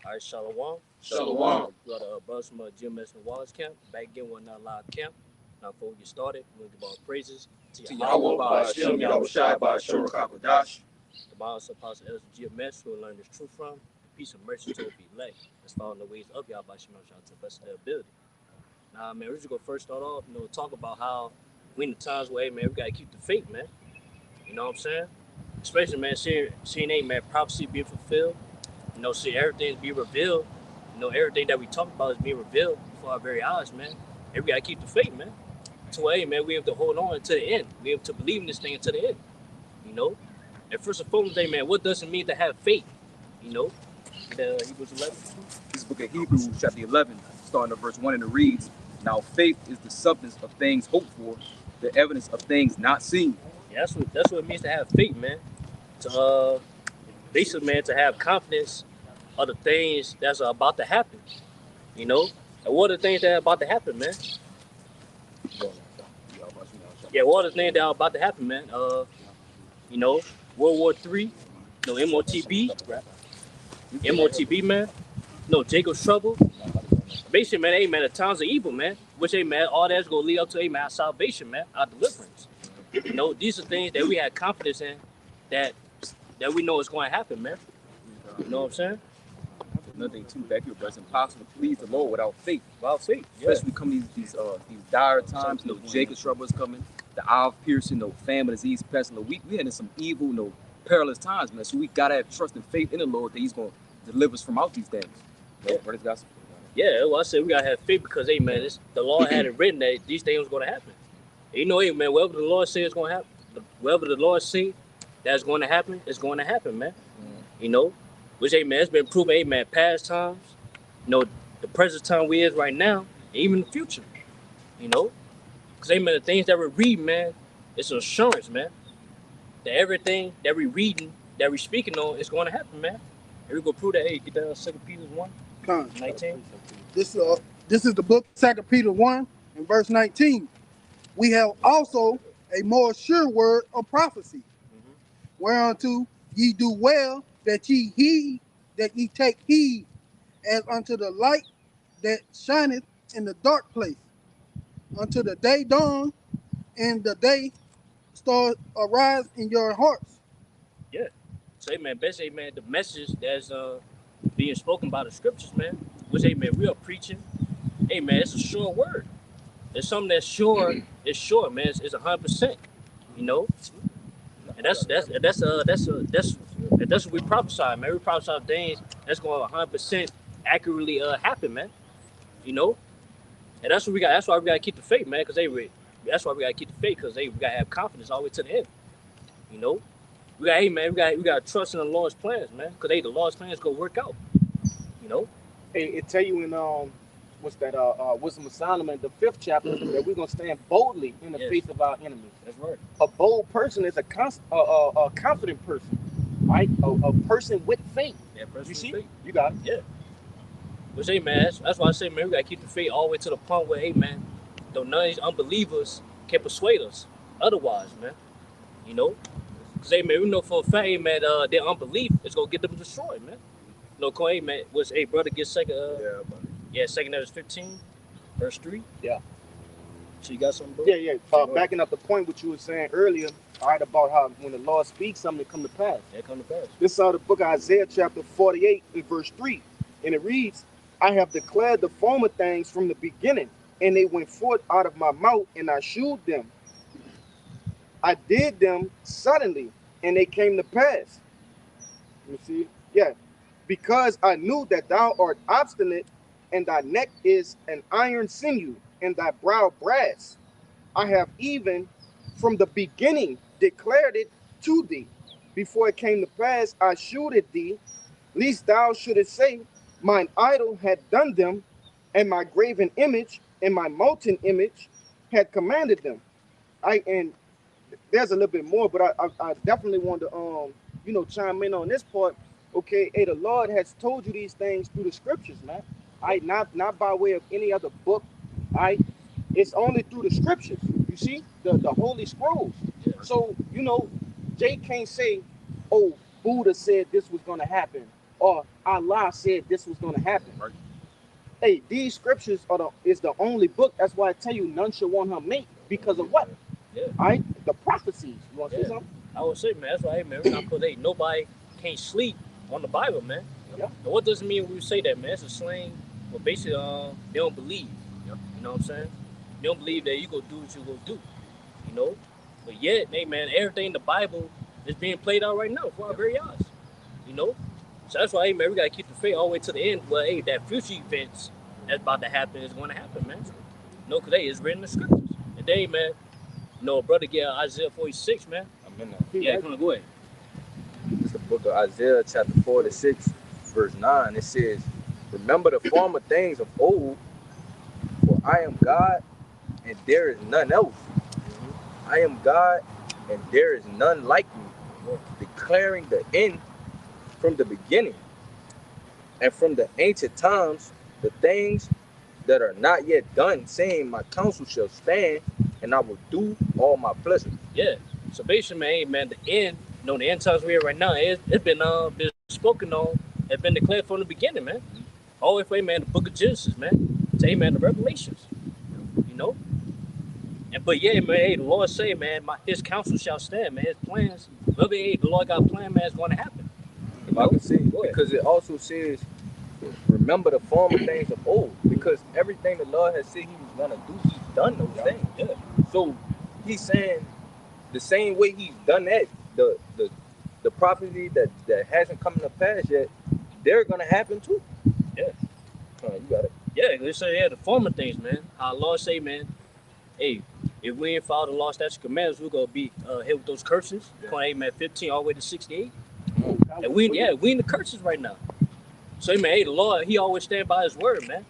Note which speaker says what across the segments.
Speaker 1: All right, Shalom.
Speaker 2: Shalom.
Speaker 1: We got brothers from GMS and Wallace camp back again with another live camp. Now, before we get started, we'll give all praises to
Speaker 2: To
Speaker 1: Yahweh,
Speaker 2: Yahweh by Hashem, Yahweh Shai by Shor Kakodash.
Speaker 1: the Bible Apostle Elders of GMS, who will learn this truth from. Peace and mercy to be elect. Let's follow the ways of Yahweh Shemel Shah to the best of their ability. Now, man, we're just going to first start off, talk about how we in the times where, hey, man, we got to keep the faith, man. You know what I'm saying? Especially, man, seeing man, prophecy being fulfilled. See everything be revealed. Everything that we talk about is being revealed before our very eyes, man. And we gotta keep the faith, man. So, hey, man, we have to hold on until the end. We have to believe in this thing until the end. And first and foremost, hey, man, what does it mean to have faith? Hebrews 11.
Speaker 2: This book of Hebrews, chapter 11, starting at verse 1, and it reads, "Now faith is the substance of things hoped for, the evidence of things not seen."
Speaker 1: Yeah, that's what it means to have faith, man. To basically, man, to have confidence of the things that's about to happen. And what are the things that are about to happen, man? Yeah, what are the things that are about to happen, man? World War III, MOTB, man. Jacob's trouble. Basically, man, hey, man, the times of evil, man. Which, hey, man, all that's gonna lead up to, hey, man, our salvation, man, our deliverance. These are things that we had confidence in that we know is going to happen, man. You know what I'm saying?
Speaker 2: Another thing too, back here, but it's impossible to please the Lord without faith.
Speaker 1: Without faith,
Speaker 2: especially coming these dire times. Jacob's trouble is coming, the eye piercing, famine, disease, pestilence. We in some evil, perilous times, man. So we gotta have trust and faith in the Lord that He's gonna deliver us from out these things. Gospel.
Speaker 1: Yeah, well, I said we gotta have faith because, hey, man, the Lord had it written that these things was gonna happen. Hey, man, whatever the Lord says is gonna happen, whatever the Lord says that's going to happen, it's going to happen, man. Which, hey, man, it's been proven, hey, man, past times, the present time we is right now, and even the future, because, hey, man, the things that we read, man, it's an assurance, man, that everything that we reading, that we speaking on, is going to happen, man. And we go prove that. Hey, get down 2 Peter 1:19.
Speaker 3: This is the book 2 Peter 1 and verse 19. We have also a more sure word of prophecy, whereunto ye do well that ye take heed, as unto the light that shineth in the dark place, until the day dawn and the day star arise in your hearts.
Speaker 1: Yeah. So, hey, man, basically, man, the message that's being spoken by the scriptures, man, which, hey, man, we are preaching. Hey, man, it's a sure word. It's something that's sure. It's sure, man. It's 100%. And that's what we prophesy, man. We prophesy things that's going to 100% accurately happen, man. And that's what we got. That's why we got to keep the faith, man. Because that's why we got to keep the faith, because we got to have confidence all the way to the end. We got, hey, man, we got to trust in the Lord's plans, man. Because the Lord's plans go work out.
Speaker 4: It tell you in what's that? Wisdom of Solomon, the 5th chapter, that we're gonna stand boldly in the face of our enemies.
Speaker 1: That's right.
Speaker 4: A bold person is a confident person, right? A person with faith.
Speaker 1: Yeah, person
Speaker 4: you see?
Speaker 1: Faith.
Speaker 4: You got it.
Speaker 1: Yeah. But, hey, man, that's why I say, man, we gotta keep the faith all the way to the point where, hey, man, none of these unbelievers can persuade us otherwise, man. Because, hey, man, we know for a fact, hey, man, their unbelief is gonna get them destroyed, man. Hey, man, brother get second. Second Ezra 15, verse 3.
Speaker 4: Yeah.
Speaker 1: So you got something, bro?
Speaker 4: Yeah. Backing up the point what you were saying earlier, all right, about how when the Lord speaks, something come to pass.
Speaker 1: Yeah, come to pass.
Speaker 4: This is the book of Isaiah, chapter 48, and verse 3. And it reads, "I have declared the former things from the beginning, and they went forth out of my mouth, and I shewed them. I did them suddenly, and they came to pass." You see? Yeah. "Because I knew that thou art obstinate, and thy neck is an iron sinew, and thy brow brass. I have even from the beginning declared it to thee. Before it came to pass, I shewed it thee, lest thou shouldest say, Mine idol had done them, and my graven image and my molten image had commanded them." And there's a little bit more, but I definitely want to chime in on this part. Okay, the Lord has told you these things through the scriptures, man. Not by way of any other book. It's only through the scriptures. You see, the holy scrolls.
Speaker 1: Yeah.
Speaker 4: So Jay can't say, "Oh, Buddha said this was gonna happen," or Allah said this was going to happen.
Speaker 2: Right.
Speaker 4: Hey, these scriptures is the only book. That's why I tell you none should want her mate because of what?
Speaker 1: Yeah.
Speaker 4: All right, the prophecies. You want to
Speaker 1: Yeah.
Speaker 4: say something?
Speaker 1: I would say, man, that's why, hey, man, we're not supposed to, hey, nobody can't sleep on the Bible, man.
Speaker 4: Yeah.
Speaker 1: And what does it mean when we say that, man? It's a slang. Well, basically, they don't believe.
Speaker 2: Yeah.
Speaker 1: You know what I'm saying? They don't believe that you go do what you go do. You know? But yet, hey, man, everything in the Bible is being played out right now before our very eyes. You know? So that's why, hey, man, we got to keep the faith all the way to the end. Well, hey, that future events that's about to happen is going to happen, man. You know, because, hey, it's written in the scriptures. And then, man, you know, brother get Isaiah 46, man.
Speaker 2: I'm in there.
Speaker 1: Yeah, come on, go ahead.
Speaker 2: It's the book of Isaiah, chapter 46, verse 9. It says, remember the former things of old, for I am God, and there is none else. I am God, and there is none like me, declaring the end from the beginning, and from the ancient times, the things that are not yet done, saying, my counsel shall stand, and I will do all my pleasure.
Speaker 1: Yeah. So basically, man, hey, man, the end, you know, the end times we're in right now, it's been spoken on, it's been declared from the beginning, man. All the way from, man, the book of Genesis, man, to, man, the Revelations, you know. And but yeah, man, hey, the Lord say, man, his counsel shall stand, man. His plans, whatever, hey, the Lord got a plan, man, it's going to happen.
Speaker 2: If I can see, because it also says, remember the former things of old, because everything the Lord has said he was going to do, he's done those things.
Speaker 1: Yeah.
Speaker 2: So he's saying the same way he's done that, the prophecy that hasn't come to pass yet, they're going to happen too.
Speaker 1: Yeah.
Speaker 2: You got it.
Speaker 1: Yeah, they say, yeah, the former things, man. Our Lord say, man, hey, if we ain't follow the law, statutes, commandments, we're going to be hit with those curses. Yeah. Hey, man, 15 all the way to 68. And we in the curses right now. So, hey, man, hey, the Lord, he always stand by his word, man.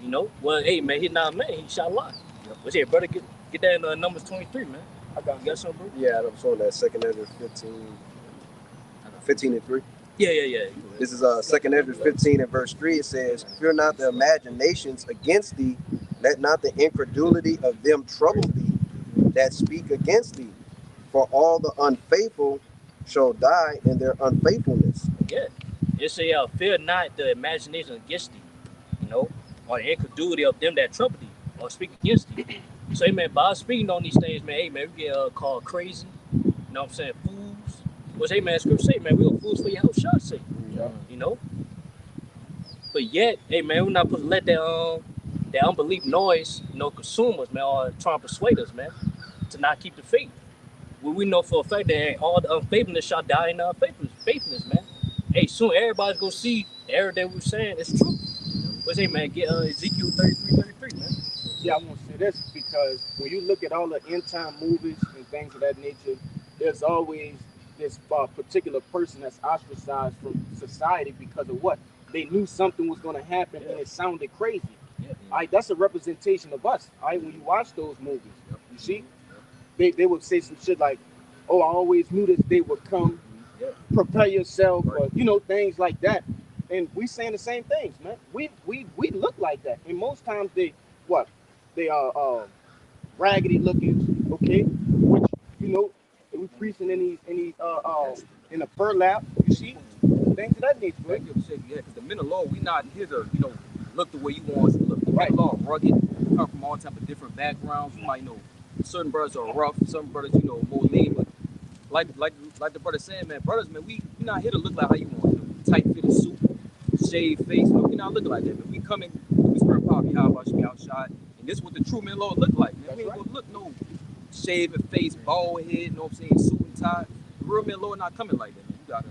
Speaker 1: You know? Well, hey, man, he's not a man. He shall lie. What's here, brother? Get that in Numbers 23, man. You got something, bro?
Speaker 5: Yeah, I'm showing that 2nd Ezra 15 and 3.
Speaker 1: Yeah.
Speaker 5: This is 2nd Ezra 15 and verse 3. It says, fear not the imaginations against thee, let not the incredulity of them trouble thee that speak against thee. For all the unfaithful shall die in their unfaithfulness.
Speaker 1: Yeah. It say, fear not the imagination against thee, you know, or the incredulity of them that trouble thee, or speak against thee. So, hey, man, by speaking on these things, man, hey, man, we get called crazy, you know what I'm saying, fools. Which, hey, man, scripture say, man, we are fools for your house shot's sake, you know. But yet, hey, man, we're not supposed to let that unbelief noise, you know, consume us, man, or try to persuade us, man, to not keep the faith. Well, we know for a fact that all the unfaithfulness shall die in faithfulness, man. Hey, soon everybody's gonna see everything we're saying is true. What's hey, man? Get Ezekiel 33, man.
Speaker 4: Yeah, I want to say this because when you look at all the end time movies and things of that nature, there's always this particular person that's ostracized from society because of what? They knew something was going to happen and it sounded crazy.
Speaker 1: Yeah.
Speaker 4: All right, that's a representation of us. All right, when you watch those movies, you see, they would say some shit like, "Oh, I always knew this day would come. Prepare yourself," or you know, things like that. And we saying the same things, man. We look like that, and most times they are raggedy looking, okay, which you know we preaching in in a burlap, you see, things of that nature, right?
Speaker 2: Yeah, because the men of law, we not here to, you know, look the way you want us to look. The men of law are rugged, come from all type of different backgrounds. You might know certain brothers are rough, some brothers, you know, more lean, but like the brother said, man, brothers, man, we not here to look like how you want, you know, tight fitted suit, shaved face, you know, we not looking like that, man. We come in, we spirit power, how about you outshot, and this is what the true men of law look like, man. We ain't gonna look no shaved face, bald head, you know what I'm saying, suit and tie. The real men of law not coming like that, man. You gotta.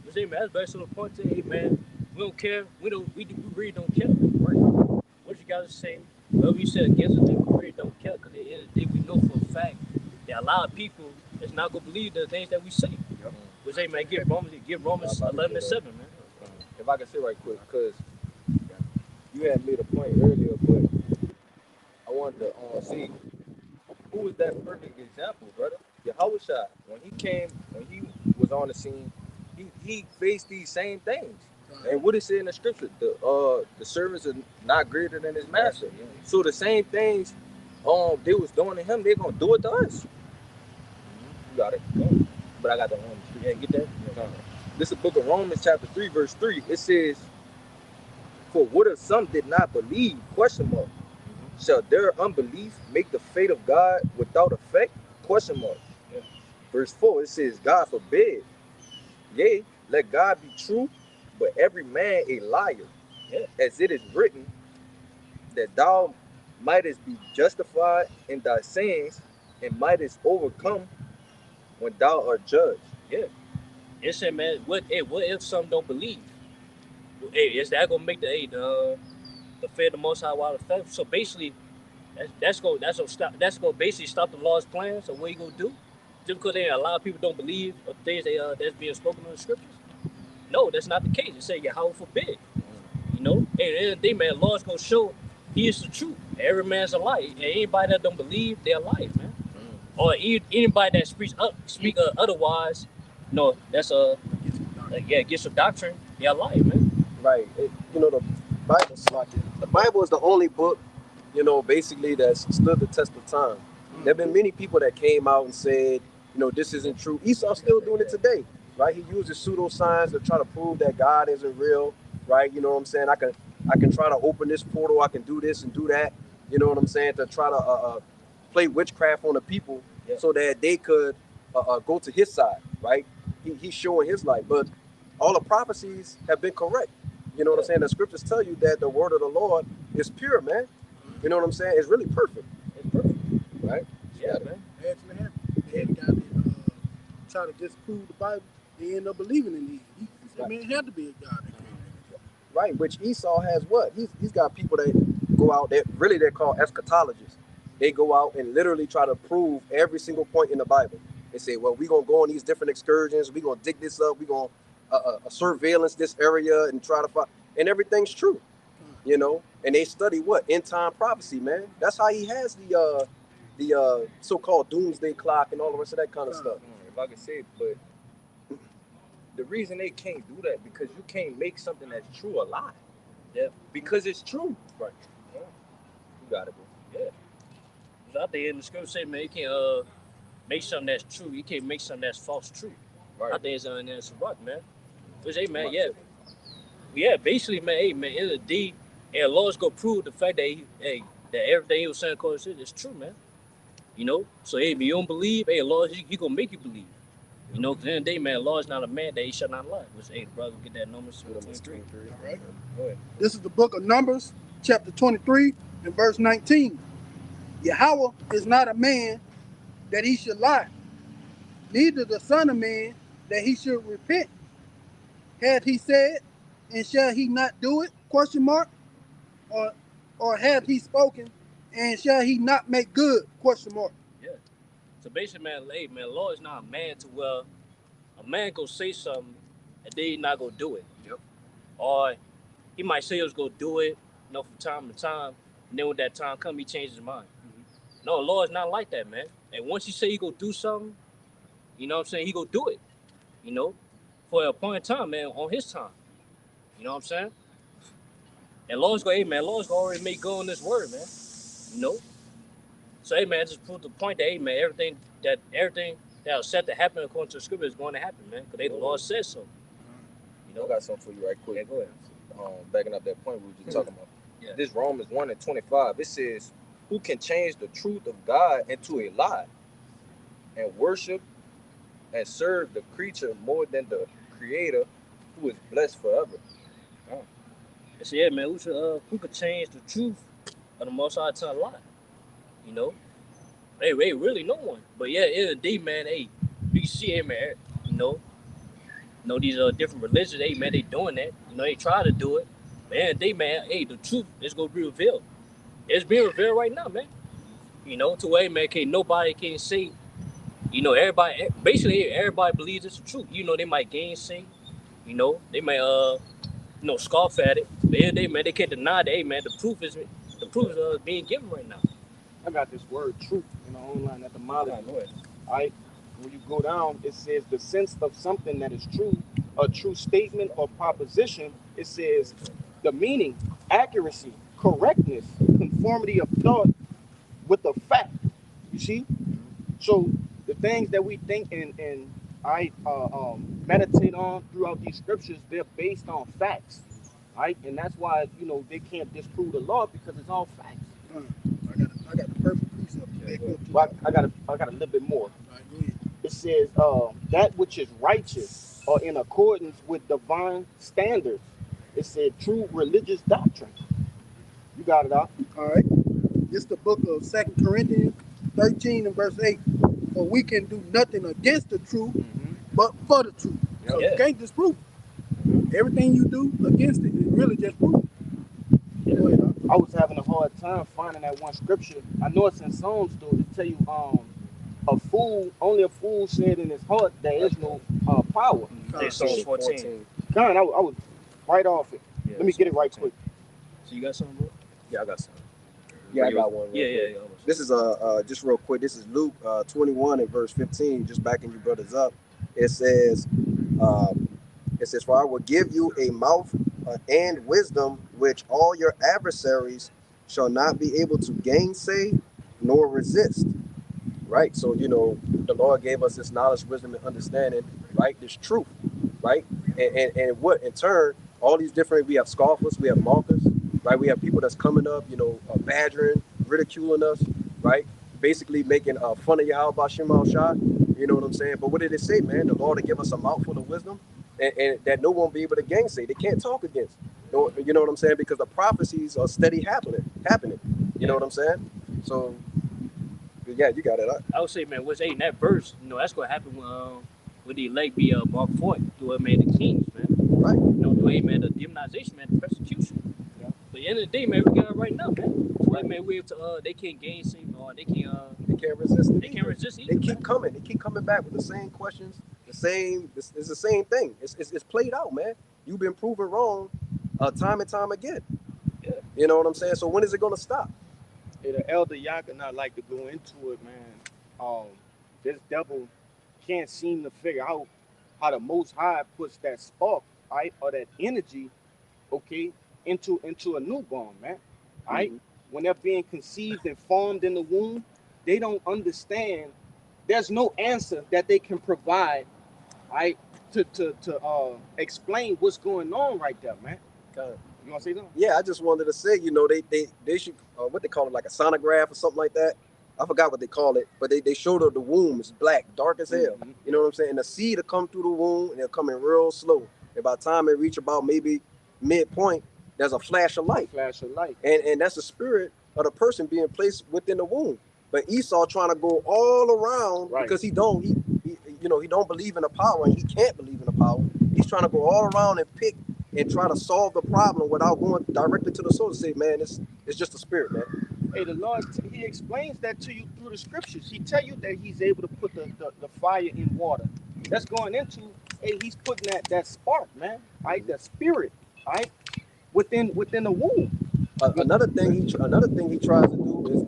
Speaker 1: But hey, man, that's based on the point that, hey, man, we don't care. We really don't care. Right? What you gotta say? Whatever you said against us, we really don't care. Because at the end of the day, we know for a fact that a lot of people is not gonna believe the things that we say. Which, hey, man, give Romans 11 and 7, man.
Speaker 2: If I can say right quick, because you had made a point earlier, but I wanted to see who was that perfect example, brother. Yahushua, when he was on the scene, he faced these same things. And what it said in the scripture, the servants are not greater than his master. So the same things they was doing to him, they're gonna do it to us. You got it. But I got the one.
Speaker 1: Yeah, get that.
Speaker 2: This is the book of Romans chapter 3, verse 3. It says, for what if some did not believe, question mark, shall their unbelief make the fate of God without effect, question mark.
Speaker 1: Yeah.
Speaker 2: Verse 4, it says, God forbid, yea, let God be true, but every man a liar.
Speaker 1: Yeah.
Speaker 2: As it is written, that thou mightest be justified in thy sayings, and mightest overcome when thou art judged.
Speaker 1: Yeah. It said, man, what if some don't believe? Hey, is that gonna make the fear of the Most High without effect? So basically, that's gonna basically stop the Lord's plan. So what you gonna do? Just because a lot of people don't believe of things that's being spoken in the scriptures? No, that's not the case. It say Yahweh forbid. You know, and at the end of the day, man, Lord's gonna show He is the truth. Every man's a liar, and anybody that don't believe, they're liars, man. Or anybody that speak otherwise, no, that's against the doctrine. They're a liar, man.
Speaker 5: Right. The Bible is the only book, basically that's stood the test of time. There have been many people that came out and said, this isn't true. Esau's still doing it today, right? He uses pseudoscience to try to prove that God isn't real, right? You know what I'm saying? I can try to open this portal. I can do this and do that. You know what I'm saying? To try to play witchcraft on the people,
Speaker 1: Yeah.
Speaker 5: so that they could go to his side, right? He's showing his light, but all the prophecies have been correct. You know what I'm saying? The scriptures tell you that the word of the Lord is pure, man. You know what I'm saying? It's really perfect.
Speaker 1: It's perfect,
Speaker 5: right?
Speaker 1: Yeah, man.
Speaker 3: Actually happened. They had a guy that try to disprove the Bible. They end up believing in it. He said, man, it had to be a God that came.
Speaker 5: Right, which Esau has what? He's got people that go out there, really they're called eschatologists. They go out and literally try to prove every single point in the Bible. They say, well, we're going to go on these different excursions. We're going to dig this up. We're going to surveillance this area and try to find, and everything's true, and they study what? End time prophecy, man. That's how he has the so-called doomsday clock and all the rest of that kind of stuff.
Speaker 2: If I could say it, but the reason they can't do that because you can't make something that's true a lie.
Speaker 1: Yeah.
Speaker 2: Because it's true.
Speaker 1: Right.
Speaker 2: Yeah. You got it, bro.
Speaker 1: Yeah. Because out there in the scripture say, man, you can't make something that's true. You can't make something that's false true.
Speaker 2: Right.
Speaker 1: I think it's a rock, man. Which, hey, man, yeah, basically, man, hey, man, in the D, and Lord's gonna prove the fact that that everything He was saying according to is true, man. So hey, if you don't believe, hey, Lord, He gonna make you believe. Because at the end of the day, man, Lord's not a man that He shall not lie. Which, hey, brother, get that Numbers 23.
Speaker 3: All right.
Speaker 1: Go ahead.
Speaker 3: This is the book of Numbers, chapter 23, and verse 19. Yahweh is not a man that He should lie, neither the Son of Man that He should repent. Had He said, and shall He not do it? Question mark. Or have He spoken, and shall He not make good? Question mark.
Speaker 1: Yeah. So basically, man, hey, man, Lord is not a man to where a man go say something and then He not gonna do it.
Speaker 2: Yep.
Speaker 1: Or He might say He was gonna do it, from time to time, and then when that time come, He changes his mind. Mm-hmm. No, Lord's not like that, man. And once He say He gonna do something, He gonna do it. For a point in time, man, on His time. You know what I'm saying? And Lord's gonna already make good on this word, man. So, hey, man, just prove the point that, hey, man, everything that was set to happen according to the scripture is going to happen, man. Because the Lord says so.
Speaker 2: I got something for you right quick.
Speaker 1: Yeah, go ahead.
Speaker 2: Backing up that point we were just talking about.
Speaker 1: Yeah.
Speaker 2: This Romans 1 and 25, it says, who can change the truth of God into a lie and worship and serve the creature more than the Creator who is blessed forever?
Speaker 1: So, yeah, man, who could change the truth of the Most High to a lie? Hey, really no one. But yeah, indeed, man, hey, you can see, hey, man, these different religions, hey, man, they doing that. They try to do it. But indeed, man, hey, the truth is going to be revealed. It's being revealed right now, man. To where, man, nobody can say, everybody believes it's the truth. They might gainsay, they might, scoff at it. But they can't deny that, hey, man, the proof is being given right now.
Speaker 4: I got this word truth online etymology.
Speaker 1: Go ahead.
Speaker 4: All right. When you go down, it says the sense of something that is true, a true statement or proposition. It says the meaning, accuracy, correctness, conformity of thought with the fact. You see? So the things that we think and I meditate on throughout these scriptures, they're based on facts, right? And that's why they can't disprove the law because it's all facts.
Speaker 3: I got the perfect precept to back up to
Speaker 4: Well,
Speaker 3: that.
Speaker 4: I got a little bit more.
Speaker 3: All right, go ahead.
Speaker 4: It says that which is righteous or in accordance with divine standards. It said true religious doctrine. You got it out.
Speaker 3: All right. This is the book of 2 Corinthians 13 and verse 8. For we can do nothing against the truth, but for the truth. So
Speaker 1: Yeah.
Speaker 3: you can't disprove it. Everything you do against it is really just proof. Go ahead, Doc.
Speaker 4: I was having a hard time finding that one scripture. I know it's in Psalms though. It tell you only a fool said in his heart there is no power.
Speaker 1: Yeah, Psalms 14.
Speaker 4: God, I was right off it.
Speaker 1: Yeah,
Speaker 4: Let me get it
Speaker 1: Psalms
Speaker 4: right
Speaker 1: 14.
Speaker 4: quick.
Speaker 1: So you got something, bro?
Speaker 2: Yeah, I got some.
Speaker 5: Yeah, I got one.
Speaker 1: Yeah,
Speaker 5: real quick.
Speaker 1: yeah.
Speaker 5: This is just real quick. This is Luke 21 and verse 15. Just backing you brothers up. It says, "For I will give you a mouth and wisdom, which all your adversaries shall not be able to gainsay nor resist." Right. So the Lord gave us this knowledge, wisdom, and understanding. Right. This truth. Right. And what in turn, all these different. We have scoffers. We have mockers. Right. We have people that's coming up. Badgering, ridiculing us. Right. Basically making fun of Yahweh Shema Shah. You know what I'm saying? But what did it say, man? The Lord to give us a mouthful of wisdom, and that no one will be able to gainsay. They can't talk against. You know what I'm saying? Because the prophecies are steady happening. You know what I'm saying? So, yeah, you got it.
Speaker 1: I would say, man, what's in that verse? That's gonna happen when the elect be brought forth through man the kings, man.
Speaker 5: Right.
Speaker 1: Through man the demonization, man, the persecution.
Speaker 4: Yeah.
Speaker 1: But at the end of the day, man, we got it right now, man. Right, man, we able to they can't gainsay or they
Speaker 5: can't resist.
Speaker 1: They can't resist either.
Speaker 5: They keep coming. They keep coming back with the same questions. It's the same thing. It's played out, man. You've been proven wrong, time and time again.
Speaker 1: Yeah.
Speaker 5: You know what I'm saying? So when is it gonna stop?
Speaker 4: Hey, the elder Yaka not like to go into it, man. This devil can't seem to figure out how the Most High puts that spark, right, or that energy, okay, into a newborn, man. Right? When they're being conceived and formed in the womb, they don't understand. There's no answer that they can provide, right, to explain what's going on right there, man. You want to say something?
Speaker 5: Yeah, I just wanted to say, they should what they call it, like a sonograph or something like that. I forgot what they call it, but they showed her the womb is black, dark as hell. You know what I'm saying? And the seed will come through the womb and it'll come in real slow. And by the time it reach about maybe midpoint, there's a flash of light. And that's the spirit of the person being placed within the womb. But Esau trying to go all around because he don't believe in the power, and he can't believe in the power. He's trying to go all around and pick and try to solve the problem without going directly to the source and say, man, it's just a spirit, man.
Speaker 4: Hey, the Lord, he explains that to you through the scriptures. He tell you that he's able to put the fire in water. That's going into, he's putting that spark, man, right? That spirit, right? Within the womb.
Speaker 5: Another thing he tries to do is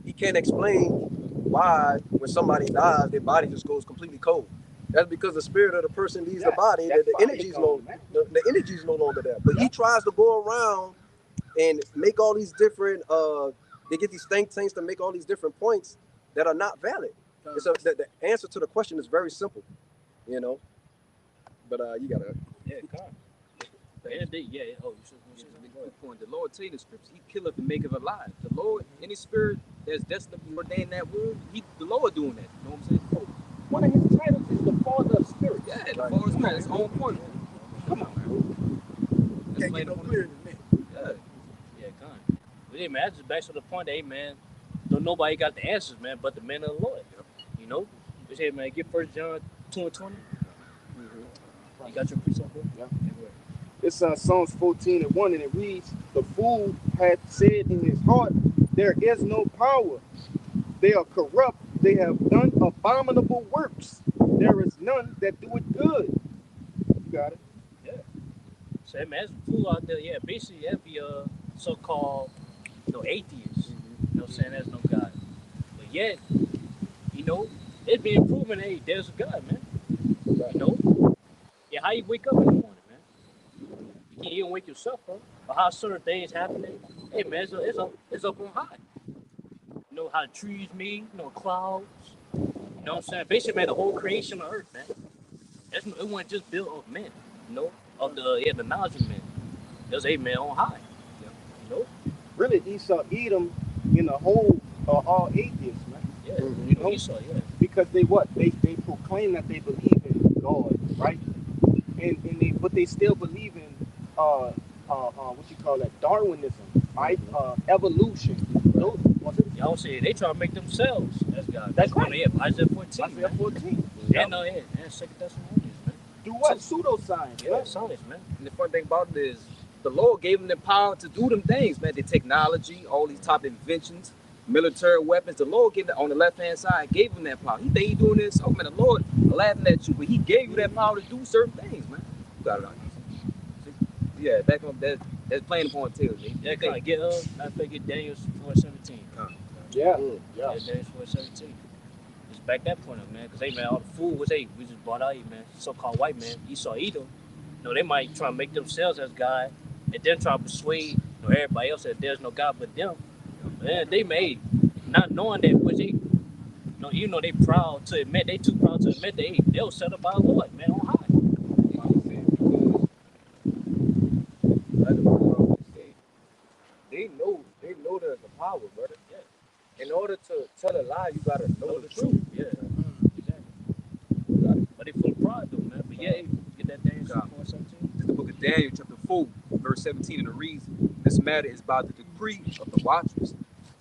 Speaker 5: he can't explain why when somebody dies, their body just goes completely cold. That's because the spirit of the person leaves the body. The energy's the energy's no longer there. But he tries to go around and make all these different. They get these think tanks to make all these different points that are not valid. So the answer to the question is very simple, But you gotta.
Speaker 1: Yeah, God. Yeah. Oh, you should.
Speaker 2: Good point. The Lord tell you the scriptures, he killeth and maketh alive. The Lord, any spirit that's destined to be ordained that womb, the Lord doing that. You know what I'm saying?
Speaker 4: One of his titles is the Father of Spirits.
Speaker 2: Yeah, the Father of Spirits. It's on point.
Speaker 4: Come on, man.
Speaker 3: Can't get no clearer than that.
Speaker 1: Yeah, God. But yeah, man, that's just back to the point that, hey, man, don't nobody got the answers, man, but the men of the Lord. Just hey, man, get 1 John 2 and 20. You got your precept, bro?
Speaker 4: Yeah. It's Psalms 14 and 1, and it reads, "The fool hath said in his heart, there is no power. They are corrupt. They have done abominable works. There is none that do it good." You got it?
Speaker 1: Yeah. So, hey, man, there's a fool out there. Yeah, basically, that'd be a so-called, atheist. You know what I'm saying? There's no God. But yet, it's being proven, hey, there's a God, man. Yeah, how you wake up in the morning, man? You can't even wake yourself up. But how certain things happening, hey, man, it's up on high. How the trees made, clouds. You know what I'm saying? Basically, man, the whole creation of earth, man. It wasn't just built of men, you know, of the knowledge of men. It was a man on high, you know.
Speaker 4: Really, Esau, Edom, in the whole are all atheists, man.
Speaker 1: Yeah,
Speaker 5: Mhm.
Speaker 1: you know, Esau, yeah.
Speaker 4: Because they what? They proclaim that they believe in God, right? And but they still believe in what you call that, Darwinism, right? Evolution. Those, was it?
Speaker 1: Y'all say they try to make themselves as God.
Speaker 4: That's
Speaker 1: one
Speaker 4: right.
Speaker 1: of Isaiah 14.
Speaker 4: Isaiah 14.
Speaker 1: And and Second Thessalonians, man.
Speaker 4: Do what? Pseudoscience,
Speaker 1: Yeah,
Speaker 4: man.
Speaker 1: science, man.
Speaker 2: And the fun thing about it is the Lord gave them the power to do them things, man. The technology, all these top inventions, military weapons. The Lord gave that on the left-hand side, gave them that power. He think he doing this. Oh man, the Lord laughing at you, but he gave you that power to do certain things, man. You got it on. Yeah, back on that. That's playing upon tails.
Speaker 1: Yeah, kind of get I think get Daniel 4:17.
Speaker 4: Yeah.
Speaker 1: Yeah, Daniel 4:17. Just back that point up, man. Because, hey, man, all the food was, we just brought out here, man. So-called white man, Esau, Edom. You know, they might try to make themselves as God and then try to persuade everybody else that there's no God but them. Man, they made, not knowing that, which they, you know, they proud to admit, they too proud to admit they were set up by the Lord, man, on high.
Speaker 2: They know there's a power, brother.
Speaker 1: Yeah.
Speaker 2: In order to tell a lie, you gotta know the truth.
Speaker 1: Yeah, exactly. But they full of pride, though, man. But yeah, get that Daniel 4:17.
Speaker 2: This is the book of Daniel, chapter 4, verse 17, and it reads, "This matter is by the decree of the watchers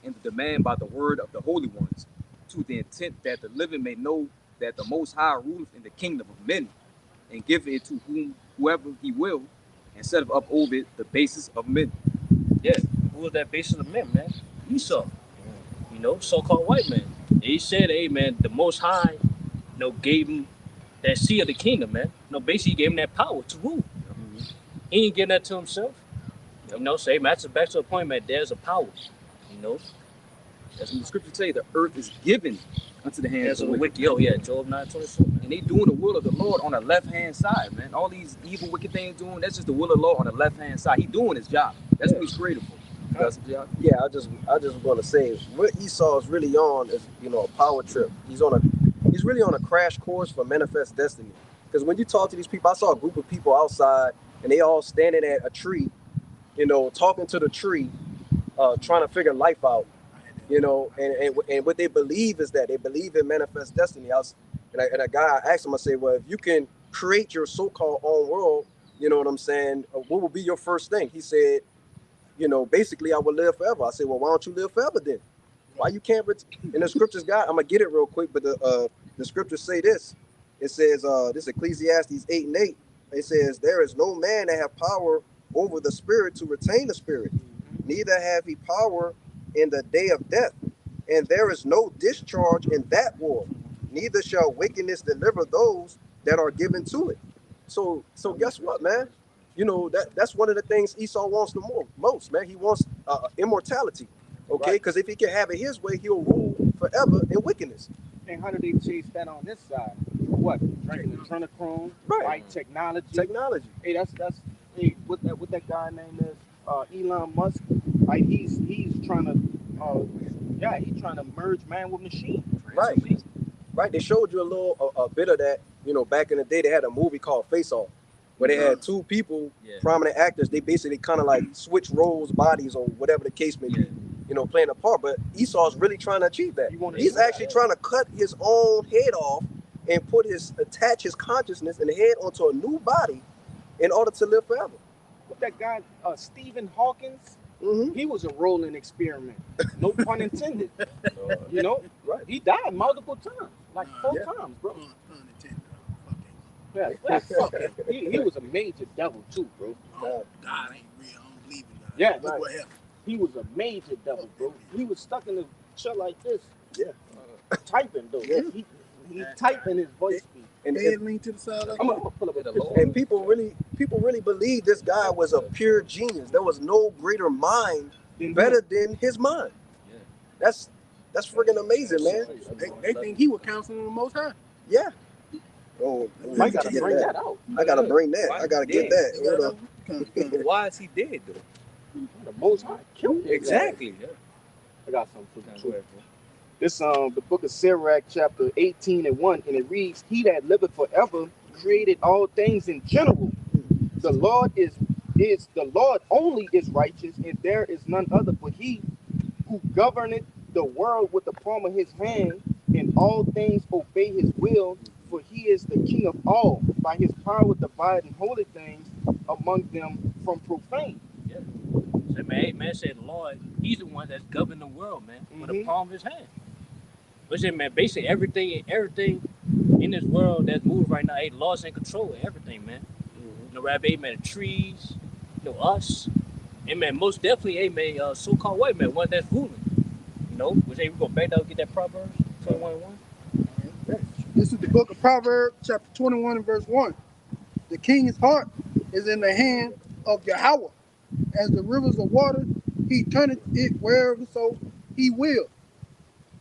Speaker 2: and the demand by the word of the holy ones, to the intent that the living may know that the Most High ruleth in the kingdom of men, and give it to whoever he will, and set up over it the basis of men."
Speaker 1: Yeah, who was that basis of men, man? Esau. You know, so-called white man. He said, hey, man, the Most High, gave him that seat of the kingdom, man. Basically, he gave him that power to rule. He ain't getting that to himself. You know, say, man, that's back to the point, man, there's a power, you know.
Speaker 2: That's what the scripture tell you, the earth is given unto the hands of the wicked.
Speaker 1: Yo, yeah, Job 9:24, man.
Speaker 2: And they doing the will of the Lord on the left-hand side, man. All these evil, wicked things doing, that's just the will of the Lord on the left-hand side. He doing his job. That's what he's created for. That's his job.
Speaker 5: Yeah, I just want to say what Esau is really on is, a power trip. He's really on a crash course for manifest destiny. Because when you talk to these people, I saw a group of people outside and they all standing at a tree, talking to the tree, trying to figure life out, and what they believe is that they believe in manifest destiny. And a guy asked him, I said, well, if you can create your so-called own world, you know what I'm saying, what would be your first thing? He said, basically I will live forever. I said, well, why don't you live forever then? Why you can't? And the scriptures I'm gonna get it real quick, but the scriptures say this. It says, this Ecclesiastes 8:8. It says, there is no man that have power over the spirit to retain the spirit, neither have he power in the day of death. And there is no discharge in that war, neither shall wickedness deliver those that are given to it. So guess what, man? That's one of the things Esau wants the most, man. He wants immortality, okay? Because if he can have it his way, he'll rule forever in wickedness.
Speaker 4: And how do they chase that on this side? What? Drinking adrenochrome, right? Technology. Hey, that's what that guy name is, Elon Musk. Like he's trying to, he's trying to merge man with machine.
Speaker 5: Right. They showed you a bit of that. Back in the day, they had a movie called Face Off, where they had two people, prominent actors. They basically kind of like switch roles, bodies, or whatever the case may be. Playing a part. But Esau's really trying to achieve that. He's actually trying to cut his own head off and attach his consciousness and head onto a new body in order to live forever.
Speaker 4: But that guy, Stephen Hawkins, he was a rolling experiment. No pun intended. Right? He died multiple times, like 4 times, bro. Yeah, he was a major devil too, bro.
Speaker 3: God ain't real. I don't believe in God.
Speaker 4: Yeah,
Speaker 3: Look what happened.
Speaker 4: He was a major devil, bro. He was stuck in a chair like this. Yeah. Typing though. Yeah. He typing his voice speed.
Speaker 5: And
Speaker 3: lean to the side.
Speaker 4: I'm gonna pull up a
Speaker 5: and people really believe this guy was a pure genius. There was no greater mind better than his mind. Yeah. That's friggin' amazing, man.
Speaker 3: They think he was counseling the Most High.
Speaker 5: Yeah. Oh,
Speaker 4: I gotta bring that out.
Speaker 5: I gotta bring that. I gotta get that.
Speaker 2: Why is he dead though?
Speaker 4: The Most High killed him.
Speaker 2: Exactly.
Speaker 4: I got something for you. This the book of Sirach, chapter 18 and 1, and it reads, "He that liveth forever created all things in general. The Lord is the Lord only is righteous, and there is none other but he who governeth the world with the palm of his hand, and all things obey his will, for he is the king of all. By his power dividing holy things among them from profane."
Speaker 1: Yeah. Say, man, hey, man, said the Lord, he's the one that's governing the world, man, with the palm of his hand. But say, man, basically everything in this world that's moving right now, hey, the Lord's in control of everything, man. You know, Rabbi, hey, man, the trees, you know, us, and man, most definitely, hey, man, so-called white man, one that's ruling. You know, which, hey, we go back down and get that Proverbs 21:1.
Speaker 3: This is the book of Proverbs, chapter 21 and verse 1. The king's heart is in the hand of Yahweh. As the rivers of water, he turneth it wherever so he will.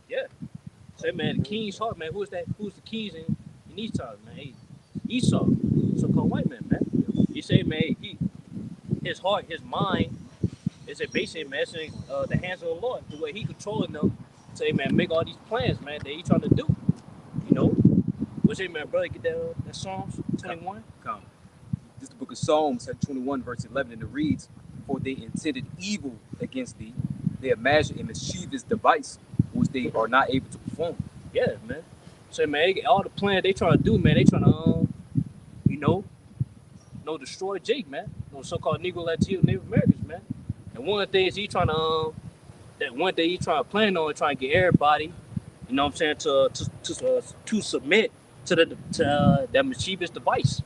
Speaker 1: Yeah. Say, man, the king's heart, man, who's that? Who's the keys in these times, man? Hey, Esau, so-called white man, man. He say, man, his heart, his mind, is a basically, man, it's in the hands of the Lord. The way he controlling them, say, man, make all these plans, man, that he trying to do. You know? What's it, man, brother? Get that Psalms 21?
Speaker 2: Come. This is the book of Psalms, 21, verse 11, and it reads, "For they intended evil against thee, they imagined a mischievous device, which they are not able to perform."
Speaker 1: Yeah, man. So, man, all the plans they trying to do, man, they trying to, you know, destroy Jake, man. Those so-called Negro, Latino, Native Americans, man. And one of the things he trying to, that one day he trying to plan on, trying to get everybody, you know what I'm saying, to submit to that mischievous device.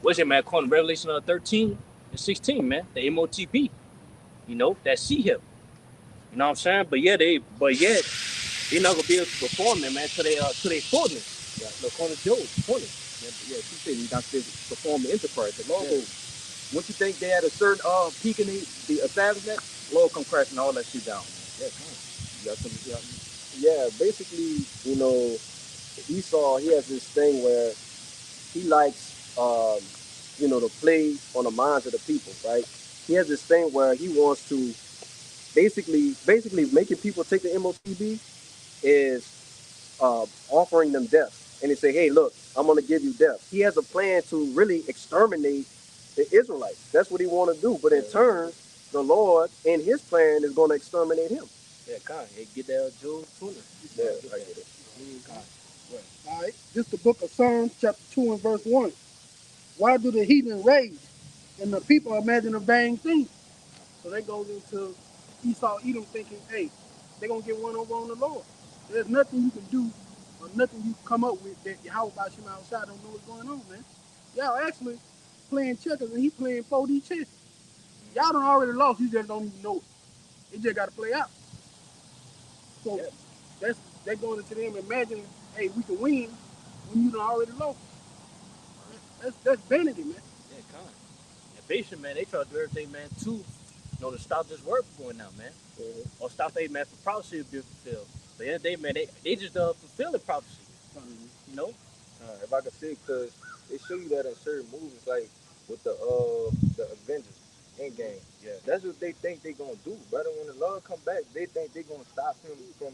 Speaker 1: What's it, man? According to Revelation 13 and 16, man, the MOTB, you know, that see him. You know what I'm saying? But yet they're not gonna be able to perform it, man, to their fullness.
Speaker 2: Yeah. According to Job 20. Yeah, he said he's not still perform the enterprise. The Lord goes, once you think they had a certain peak in the establishment, Lord come crashing all that shit down. Yeah, come on. You got something to say?
Speaker 5: Yeah, basically, you know, Esau, he has this thing where he likes, you know, to play on the minds of the people, right? He has this thing where he wants to basically making people take the MOTB is offering them death. And they say, hey, look, I'm going to give you death. He has a plan to really exterminate the Israelites. That's what he want to do. But in turn, the Lord, in his plan, is going to exterminate him.
Speaker 1: Yeah, God, get that Job 20.
Speaker 5: Yeah, I get it.
Speaker 3: All right. This is the book of Psalms, chapter 2 and verse 1. Why do the heathen rage and the people imagine a vain thing? So that goes into Esau Edom thinking, hey, they're going to get one over on the Lord. There's nothing you can do or nothing you come up with that Yahweh Bashim outside don't know what's going on, man. Y'all actually playing checkers and he playing 4D chess. Y'all done already lost, you just don't even know it. It just got to play out. So they're going into them imagining, hey, we can win when you done already lost. That's vanity, man.
Speaker 1: Yeah, God. And basically, man, they try to do everything, man, to stop this word from going out, man. Or stop a man for prophecy to be fulfilled. But at the end of the day, man, they just fulfill the prophecy. You know?
Speaker 6: If I could say, because they show you that in certain movies, like with the Avengers Endgame.
Speaker 1: Yeah.
Speaker 6: That's what they think they gonna do, brother. When the Lord come back, they think they gonna stop him from,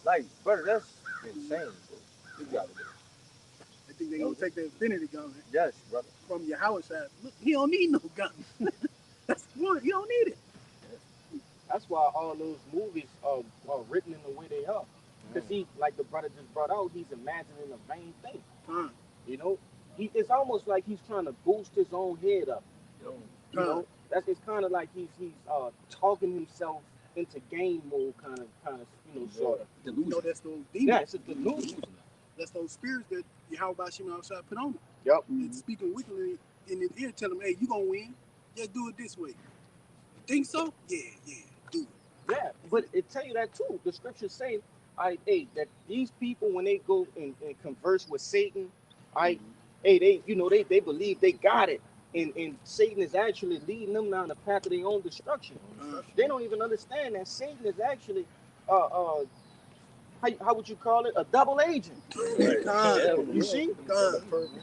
Speaker 6: like, brother, that's insane, bro. You got it.
Speaker 3: I think they're going to take the infinity gun
Speaker 6: Yes, brother.
Speaker 3: from Yahweh's side. Look, he don't need no gun. That's one. He don't need it.
Speaker 4: That's why all those movies are written in the way they are. Because he, like the brother just brought out, he's imagining a vain thing. You know, it's almost like he's trying to boost his own head up. You know, it's kind of like he's talking himself into game mode, kind of, sort of.
Speaker 3: You know, that's those demons.
Speaker 4: Yeah, it's a delusion.
Speaker 3: That's those spirits that Yahweh Bashim outside put on him.
Speaker 4: Yep.
Speaker 3: And speaking wickedly in his ear, tell him, hey, you gonna win. Just do it this way. You think so? Yeah, do it.
Speaker 4: Yeah, but it tell you that too. The scriptures say, that these people, when they go and converse with Satan, they believe they got it. And Satan is actually leading them down the path of their own destruction. They don't even understand that Satan is actually how would you call it? A double agent. You see?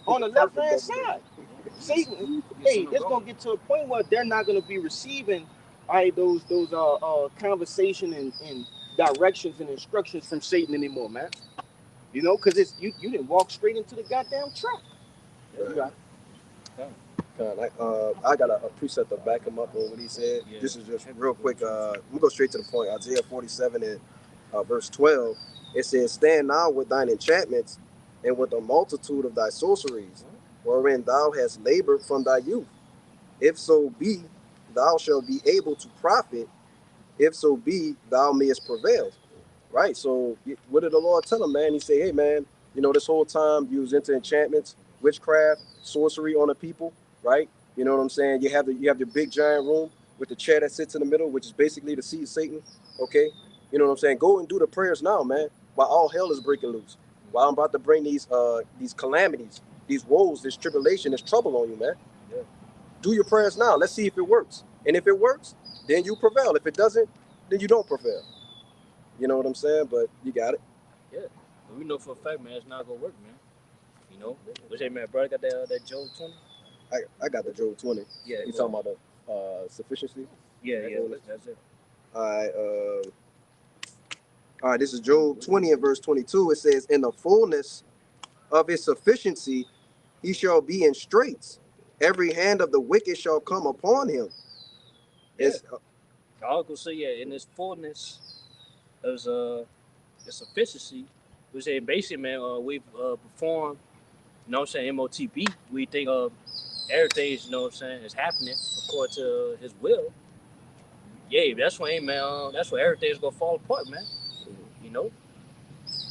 Speaker 4: On the left hand side. Satan, it's gonna get to a point where they're not gonna be receiving those conversation and directions and instructions from Satan anymore, man. You know, because it's you didn't walk straight into the goddamn trap. You got
Speaker 5: I got a precept to back him up on what he said.
Speaker 1: Yeah.
Speaker 5: This is just real quick. I'm gonna go straight to the point. Isaiah 47 and verse 12. It says, "Stand now with thine enchantments, and with the multitude of thy sorceries, wherein thou hast labored from thy youth. If so be, thou shalt be able to profit. If so be, thou mayest prevail." Right. So, what did the Lord tell him, man? He said, "Hey, man, you know, this whole time you was into enchantments, witchcraft, sorcery on the people, right? You know what I'm saying? You have your big giant room with the chair that sits in the middle, which is basically the seat of Satan. Okay, you know what I'm saying? Go and do the prayers now, man. While all hell is breaking loose, while I'm about to bring these calamities, these woes, this tribulation, this trouble on you, man.
Speaker 1: Yeah.
Speaker 5: Do your prayers now. Let's see if it works. And if it works, then you prevail. If it doesn't, then you don't prevail. You know what I'm saying? But you got it.
Speaker 1: Yeah. But we know for a fact, man, it's not gonna work, man. You know? What's that, man? Brother got that Job 20?
Speaker 5: I got the Job 20.
Speaker 1: Yeah.
Speaker 5: You talking about the sufficiency?
Speaker 1: Yeah, that's it.
Speaker 5: All right, this is Job 20 and verse 22. It says, "In the fullness of his sufficiency, he shall be in straits. Every hand of the wicked shall come upon him."
Speaker 1: Yeah.
Speaker 5: It's,
Speaker 1: The article say, yeah, in its fullness of its efficiency, we say basically, man, we've performed, you know what I'm saying, MOTB. We think everything is, you know what I'm saying, is happening according to his will. Yeah, that's when, man, that's when everything's gonna fall apart, man. You know?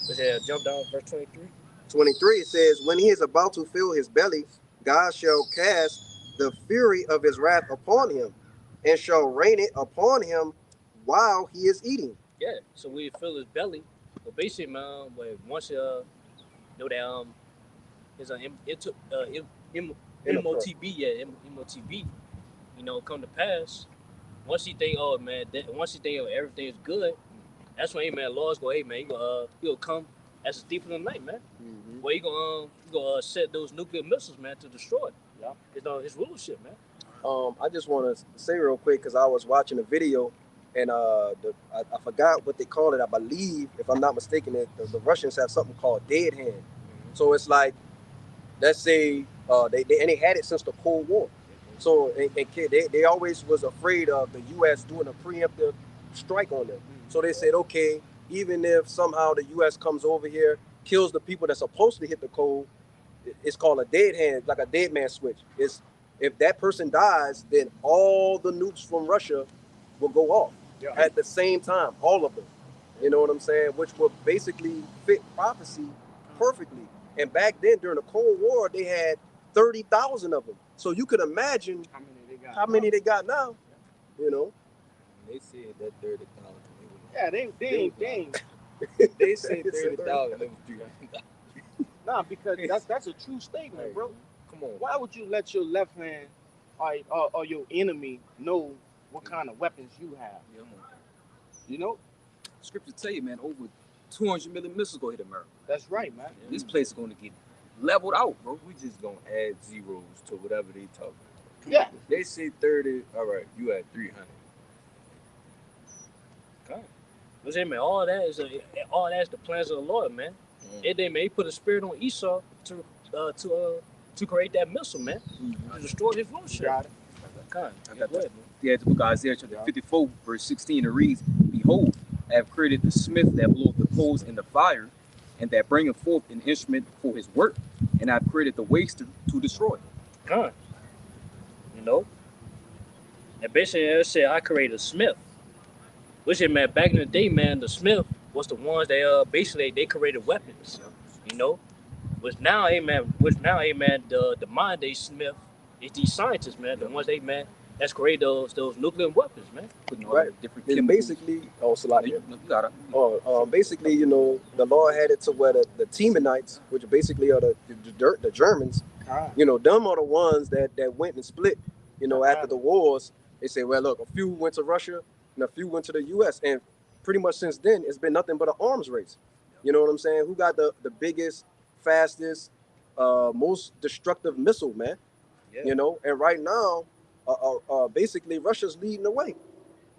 Speaker 1: We say, jump down verse 23.
Speaker 5: 23, it says, "When he is about to fill his belly, God shall cast the fury of his wrath upon him, and shall rain it upon him while he is eating."
Speaker 1: Yeah, so we fill his belly. But basically, man, once know that his MOTB, yeah, MOTB, you know, come to pass. Once he think, oh man, once he think everything is good, that's when, hey man, Lord's go, hey man, he'll come as a thief in the night, man.
Speaker 5: Mm-hmm.
Speaker 1: Where he gonna set those nuclear missiles, man, to destroy it. Yeah, his rulership, man.
Speaker 5: I just want to say real quick, because I was watching a video, and I forgot what they call it. I believe, if I'm not mistaken, the Russians have something called dead hand.
Speaker 1: Mm-hmm.
Speaker 5: So it's like, let's say they had it since the Cold War. So they always was afraid of the U.S. doing a preemptive strike on them.
Speaker 1: Mm-hmm.
Speaker 5: So they said, okay, even if somehow the U.S. comes over here, kills the people that's supposed to hit the code, it's called a dead hand, like a dead man switch. It's, if that person dies, then all the nukes from Russia will go off at the same time, all of them. You know what I'm saying? Which will basically fit prophecy perfectly. And back then, during the Cold War, they had 30,000 of them. So you could imagine how many they got now. You know?
Speaker 6: They said that 30,000.
Speaker 4: Yeah, they ain't.
Speaker 6: They said 30,000. It was 300,000.
Speaker 4: Nah, because that's a true statement, bro.
Speaker 6: Come on.
Speaker 4: Why would you let your left hand or your enemy know what kind of weapons you have?
Speaker 2: Yeah,
Speaker 4: You know?
Speaker 2: Scripture tell you, man, over 200 million missiles go hit America.
Speaker 4: That's right, man.
Speaker 2: This place is going to get leveled out, bro.
Speaker 6: We just gonna add zeros to whatever they talking about.
Speaker 4: Yeah.
Speaker 6: They say 30. All right, you at 300.
Speaker 1: Okay. But say, man, all that's the plans of the Lord, man. And then, man, he put a spirit on Esau to create that missile, man, to destroy his rulership.
Speaker 4: Got it.
Speaker 1: Okay.
Speaker 2: I got that. Yeah, the book of Isaiah chapter 54, verse 16, it reads, "Behold, I have created the smith that bloweth the coals in the fire, and that bringeth forth an instrument for his work, and I have created the waster to destroy."
Speaker 1: Okay. You know? And basically, it said, I created a smith. Which is, man, back in the day, man, the smith was the ones that basically they created weapons. You know? Which now, hey man, the modern day smith is these scientists, man, the ones that's created those nuclear weapons, man.
Speaker 2: Putting all
Speaker 5: Right.
Speaker 2: the different
Speaker 5: It's
Speaker 2: chemicals.
Speaker 5: basically, Salakia.
Speaker 2: You got it.
Speaker 5: Basically, you know, the Lord had it to where the Temanites, which basically are the Germans, you know, them are the ones that went and split, you know, after the wars. They say, well, look, a few went to Russia and a few went to the U.S. And pretty much since then, it's been nothing but an arms race. You know what I'm saying? Who got the biggest, fastest, most destructive missile, man?
Speaker 1: Yeah.
Speaker 5: You know, and right now, basically Russia's leading the way.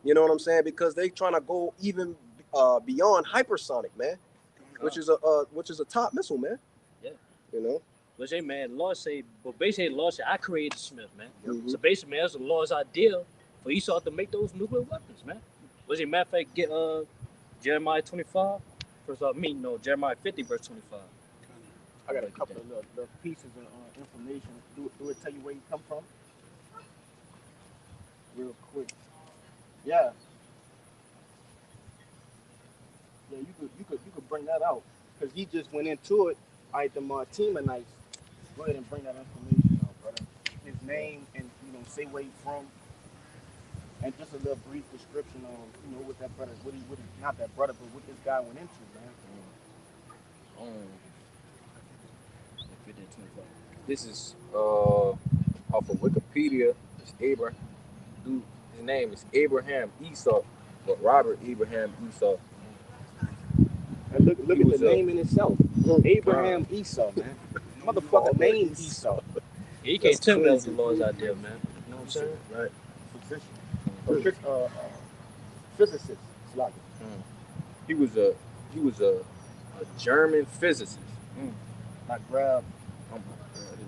Speaker 5: You know what I'm saying? Because they trying to go even beyond hypersonic, man, which is a top missile, man.
Speaker 1: Yeah.
Speaker 5: You know.
Speaker 1: But hey man, Lord say, but basically Lord said I created Smith, man.
Speaker 5: Mhm.
Speaker 1: So basically, man, that's the Lord's idea for Esau to make those nuclear weapons, man. Was it matter of fact get Jeremiah 25? First off, Jeremiah 50 verse 25.
Speaker 4: I got a couple of little pieces of information. Do it tell you where you come from? Real quick. Yeah. Yeah, you could bring that out. Because he just went into it. All right, the Martimonites. Go ahead and bring that information out, brother. His name and say where he's from. And just a little brief description of, what that brother, what he not that brother, but what this guy went into, man.
Speaker 2: This is off of Wikipedia. It's Abraham. Dude, his name is Abraham Esau, but Robert Abraham Esau.
Speaker 4: And look at the name in itself. Abraham Esau, man. Motherfucker named Esau.
Speaker 1: Yeah, you can't tell me that's the Lord's idea, man. You know what I'm saying?
Speaker 2: Right.
Speaker 4: Physicist. It's like
Speaker 2: He was a German physicist.
Speaker 4: like grab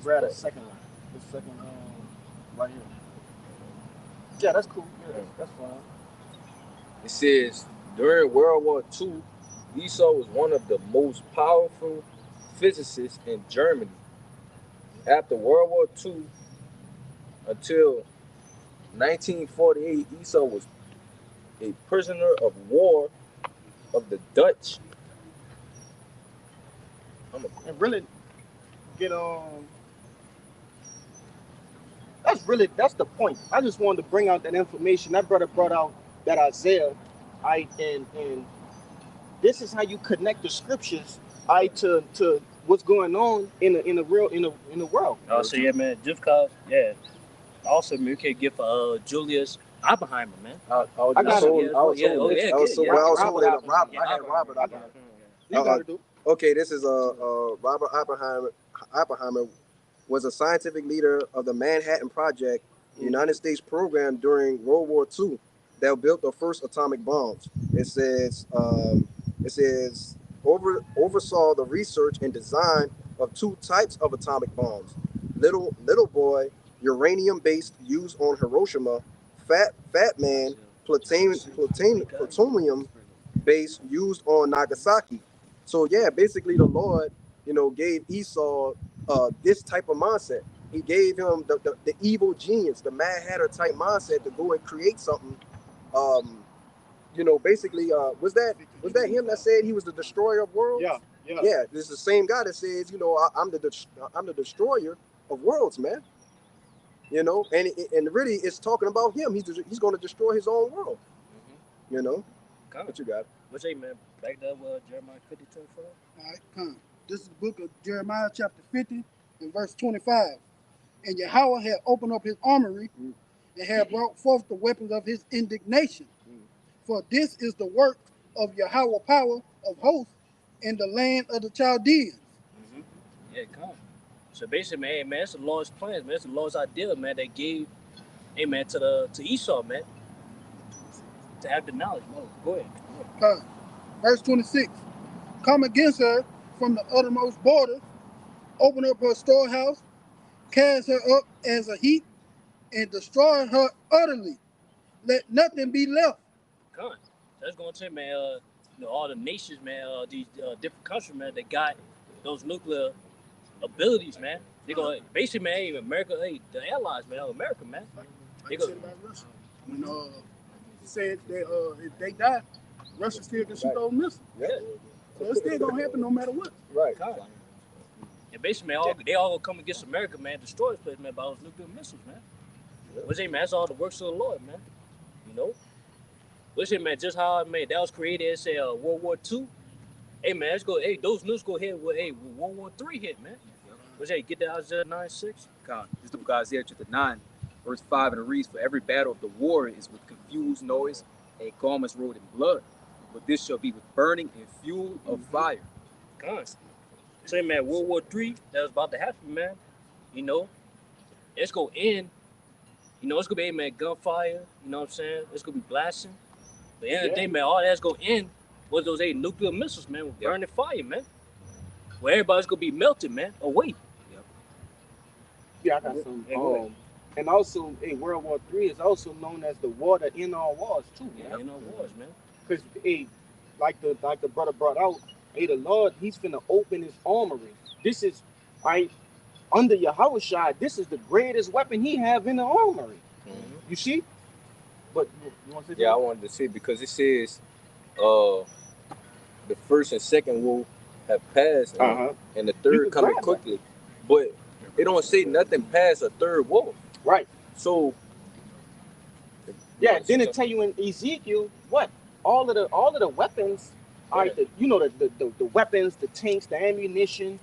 Speaker 4: a second one. The second right here. Yeah, that's cool. Yeah, that's fine.
Speaker 2: It says during World War II, Esau was one of the most powerful physicists in Germany. After World War II, until 1948, Esau was a prisoner of war of the Dutch.
Speaker 4: And really get that's the point. I just wanted to bring out that information. That brother brought out that Isaiah, and this is how you connect the scriptures, to what's going on in the world.
Speaker 1: Oh, so yeah, man, just cause, yeah. Also, man, you can't give Julius Oppenheimer, man.
Speaker 5: I had Robert Oppenheimer.
Speaker 4: You gotta do.
Speaker 5: Okay, this is Robert Oppenheimer. Oppenheimer was a scientific leader of the Manhattan Project, United States program during World War II that built the first atomic bombs. It says oversaw the research and design of two types of atomic bombs: little boy uranium based used on Hiroshima, fat man plutonium based used on Nagasaki. So yeah, basically the Lord, gave Esau this type of mindset. He gave him the evil genius, the Mad Hatter type mindset to go and create something. Basically, was that him that said he was the destroyer of worlds? Yeah. This is the same guy that says, I'm the destroyer of worlds, man. And really, it's talking about him. He's going to destroy his own world.
Speaker 1: Come.
Speaker 5: What you got?
Speaker 1: What's that, man? Back there with Jeremiah 50, 24?
Speaker 3: All right, come. This is the book of Jeremiah, chapter 50, and verse 25. And Yahweh had opened up his armory and had brought forth the weapons of his indignation. For this is the work of Yahweh power of hosts in the land of the Chaldeans.
Speaker 1: Yeah, come. So basically, man, it's the Lord's plans, man. It's the Lord's idea, man, that gave, to Esau, man, to have the knowledge. No, go ahead.
Speaker 3: Verse 26. Come against her from the uttermost border, open up her storehouse, cast her up as a heap, and destroy her utterly. Let nothing be left.
Speaker 1: Come. That's going to say, man, all the nations, man, these different countries, man, that got those nuclear abilities, man. They go basically, man, even America, the allies, man, America, man. They go.
Speaker 3: About Russia. He said that if they die, Russia still can shoot those missiles.
Speaker 1: Yeah.
Speaker 3: So it's still gonna happen no matter what.
Speaker 5: Right.
Speaker 1: And basically, man, they all gonna come against America, man, destroy this place, man, by those nuclear missiles, man. What's it, man? That's all the works of the Lord, man. What's it, man? Just how, man, that was created, say, World War II. Hey, man, let's go. Hey, those nukes go ahead with World War III hit, man. What's that? Get that Isaiah 9:6.
Speaker 2: God, this is the book of Isaiah chapter 9, verse 5, and it reads, "For every battle of the war is with confused noise, and garments rolled in blood. But this shall be with burning and fuel of fire."
Speaker 1: God. Say, man, World War III, that was about to happen, man. It's gonna end. It's gonna be, man, gunfire. You know what I'm saying? It's gonna be blasting. But at the end of the day, man, all that's gonna end was those 8 nuclear missiles, man, with burning fire, man. Where everybody's gonna be melted, man, away.
Speaker 4: Yeah, I got some. And also, World War III is also known as the water in our wars too, man.
Speaker 1: Yeah, in our wars, man.
Speaker 4: Because like the brother brought out, the Lord, He's finna open His armory. This is, under Yahushua, this is the greatest weapon He have in the armory. You see? But you want to say
Speaker 6: I wanted to say because it says, the first and second will have passed, and the third coming quickly. But it don't say nothing past a third war.
Speaker 4: Right.
Speaker 6: So
Speaker 4: then it tell you in Ezekiel what all of the weapons, the weapons, the tanks, the ammunition,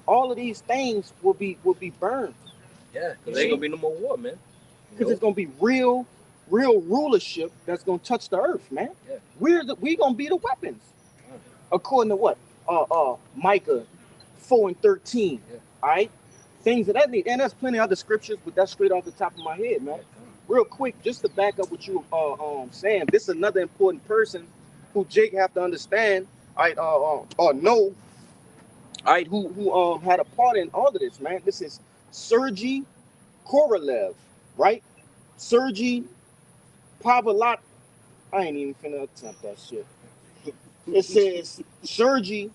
Speaker 4: all of these things will be burned.
Speaker 1: Yeah, because ain't gonna be no more war, man.
Speaker 4: Because it's gonna be real rulership that's gonna touch the earth, man.
Speaker 1: Yeah.
Speaker 4: We gonna be the weapons, according to what Micah 4:13. Yeah. Things of that need, and there's plenty of other scriptures, but that's straight off the top of my head, man. Real quick, just to back up what you saying, this is another important person who Jake have to understand, or know, who had a part in all of this, man. This is Sergei Korolev, right? Sergei Pavlak. I ain't even finna attempt that shit. It says Sergei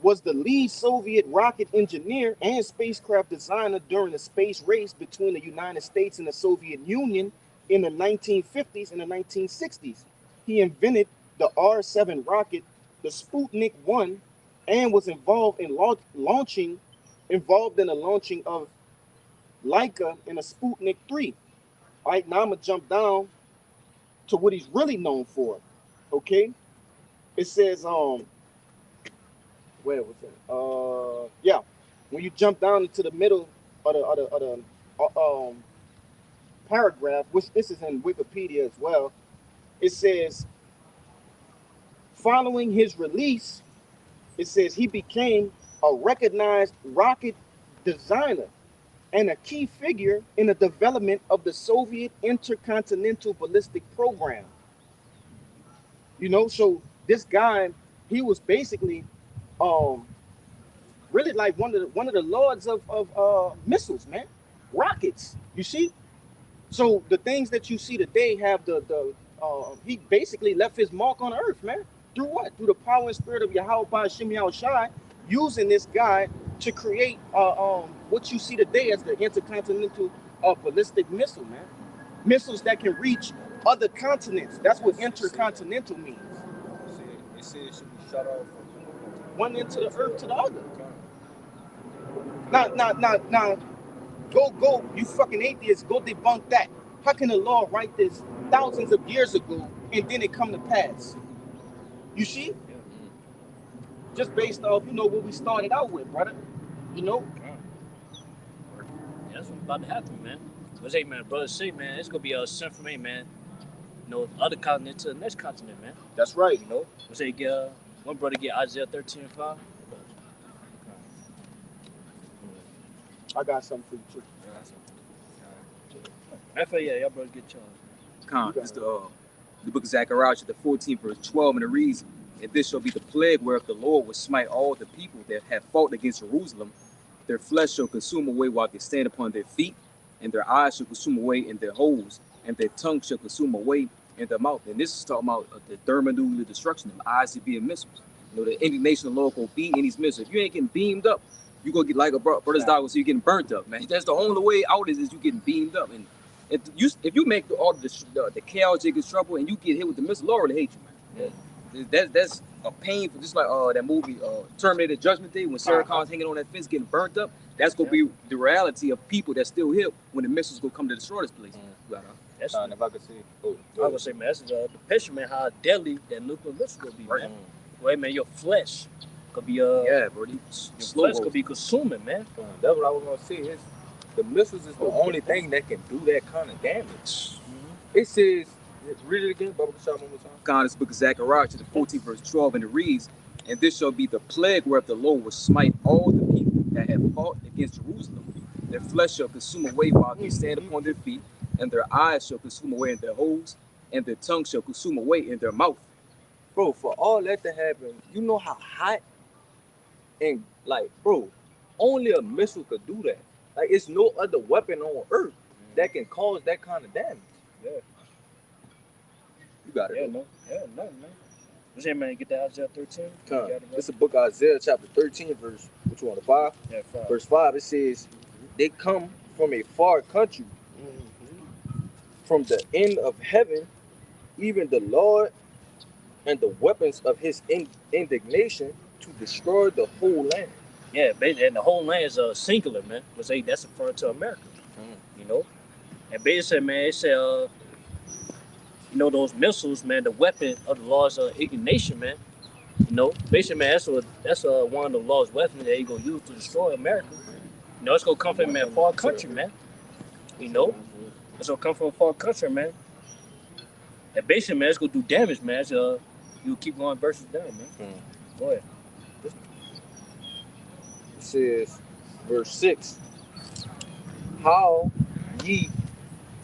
Speaker 4: was the lead Soviet rocket engineer and spacecraft designer during the space race between the United States and the Soviet Union in the 1950s and the 1960s. He invented the R-7 rocket, the Sputnik 1, and was involved in the launching of Laika and the Sputnik 3. All right, now I'm gonna jump down to what he's really known for. Okay, it says where was it? When you jump down into the middle of the paragraph, which this is in Wikipedia as well, it says, following his release, it says he became a recognized rocket designer and a key figure in the development of the Soviet intercontinental ballistic program. So this guy, he was basically really like one of the lords of missiles, man, rockets. You see, so the things that you see today have he basically left his mark on earth, man. Through what? Through the power and spirit of Yahweh Ba'Shem Yahushai, using this guy to create what you see today as the intercontinental ballistic missile, man. Missiles that can reach other continents. That's what intercontinental means.
Speaker 6: It says it should be shut off
Speaker 4: one end to the earth to the other. Now, go, you fucking atheists, go debunk that. How can the Lord write this thousands of years ago and then it come to pass? You see? Just based off, what we started out with, brother.
Speaker 1: Yeah, that's what's about to happen, man. But hey, man, brother, say, man, it's gonna be a sin for me, man. Other continent to the next continent, man.
Speaker 4: That's right.
Speaker 1: Let's say one brother get Isaiah 13:5.
Speaker 4: I got something for you too.
Speaker 1: Y'all brothers get charged.
Speaker 2: It's the book of Zechariah, chapter 14, verse 12, and it reads, "And this shall be the plague whereof the Lord will smite all the people that have fought against Jerusalem. Their flesh shall consume away while they stand upon their feet, and their eyes shall consume away in their holes, and their tongue shall consume away in their mouth." And this is talking about the thermonuclear destruction of ICBM missiles. The indignation of the Lord will be in these missiles. If you ain't getting beamed up, you're going to get like a brother's dog, so you're getting burnt up, man. That's the only way out is you getting beamed up. And if you make all the chaos, Jacob's trouble, and you get hit with the missile, Lord will hate you, man. Yeah. That's a painful, just like that movie Terminator Judgment Day, when Sarah Connor's hanging on that fence getting burnt up. That's going to be the reality of people that still here when the missiles go come to destroy this place.
Speaker 1: That's
Speaker 6: if I could see.
Speaker 1: I was gonna say, man, that's the picture, man, how deadly that nuclear missile gonna be, man. Wait, man, your flesh could be bro. Your flesh could be consuming, man.
Speaker 6: That's what I was gonna say. The missiles is the only thing that can do that kind of damage. It says, read it again, Baba Kashab, one more time.
Speaker 2: God, this book of Zechariah, chapter 14, verse 12, and it reads, "And this shall be the plague whereof the Lord will smite all the people that have fought against Jerusalem. Their flesh shall consume away while they stand upon their feet, and their eyes shall consume away in their holes, and their tongue shall consume away in their mouth."
Speaker 6: bro, for all that to happen, you know how hot and like, bro, only a missile could do that. Like, it's no other weapon on Earth that can cause that kind of damage.
Speaker 1: Yeah.
Speaker 6: You got it.
Speaker 1: Yeah, no, man. What's that, man? Get the Isaiah 13.
Speaker 6: Come.
Speaker 1: You got it, right?
Speaker 6: It's the book of Isaiah, chapter 13, verse, which one, 5?
Speaker 1: Yeah, 5.
Speaker 6: Verse 5, it says, they come from a far country, from the end of heaven, even the Lord and the weapons of his indignation to destroy the whole land.
Speaker 1: Yeah, and the whole land is singular, man. That's referring to America, you know. And basically, man, it said, you know, those missiles, man, the weapon of the Lord's indignation, man. You know, basically, man, that's one of the Lord's weapons that he gonna use to destroy America. You know, it's gonna come from a far country, man. You know, it's gonna come from a far country, man. And basically, man, it's gonna do damage, man. You keep going verses down, man. Go ahead.
Speaker 6: It says, verse 6, how ye,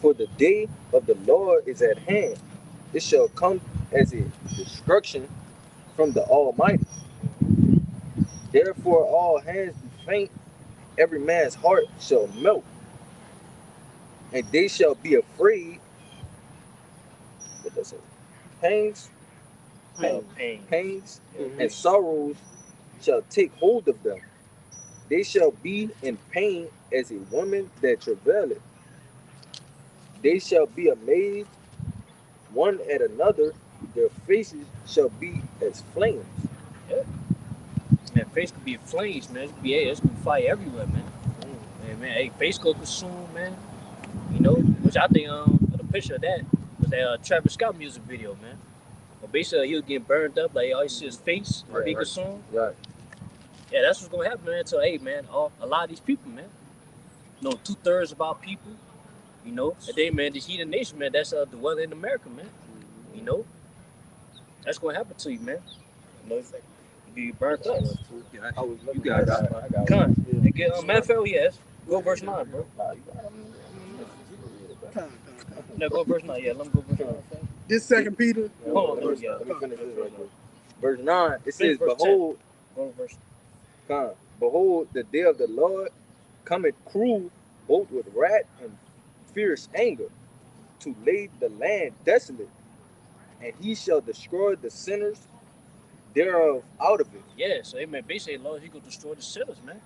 Speaker 6: for the day of the Lord is at hand. It shall come as a destruction from the Almighty. Therefore all hands be faint, every man's heart shall melt, and they shall be afraid. What does it say? Pains and sorrows shall take hold of them. They shall be in pain as a woman that travaileth. They shall be amazed one at another. Their faces shall be as flames.
Speaker 1: Yeah. Man, face could be flames, man. It's gonna be fire everywhere, man. Man, hey, face go consume, man. You know, which I think the picture of that was that Travis Scott music video, man. But basically, he was getting burned up, like all you see his face be consumed.
Speaker 6: Right.
Speaker 1: Yeah, that's what's gonna happen, man. So, hey, man, a lot of these people, man. You know, 2/3 of our people. You know, and then, man, this heathen nation, man, that's the weather in America, man. You know, that's gonna happen to you, man. You know, you get burnt up.
Speaker 6: You got it.
Speaker 1: Come on, and get Matthew, yes. Go verse 9, bro. No, go verse 9. Yeah, let me go verse 9.
Speaker 3: This 2 Peter.
Speaker 1: Hold on,
Speaker 6: Let me finish this right quick. Verse 9, it says,
Speaker 1: verse 10.
Speaker 6: behold,
Speaker 1: Go verse.
Speaker 6: behold, the day of the Lord cometh cruel, both with wrath and fierce anger, to lay the land desolate, and he shall destroy the sinners thereof out of it.
Speaker 1: Yeah, so hey, man, basically, Lord, he gonna destroy the sinners, man.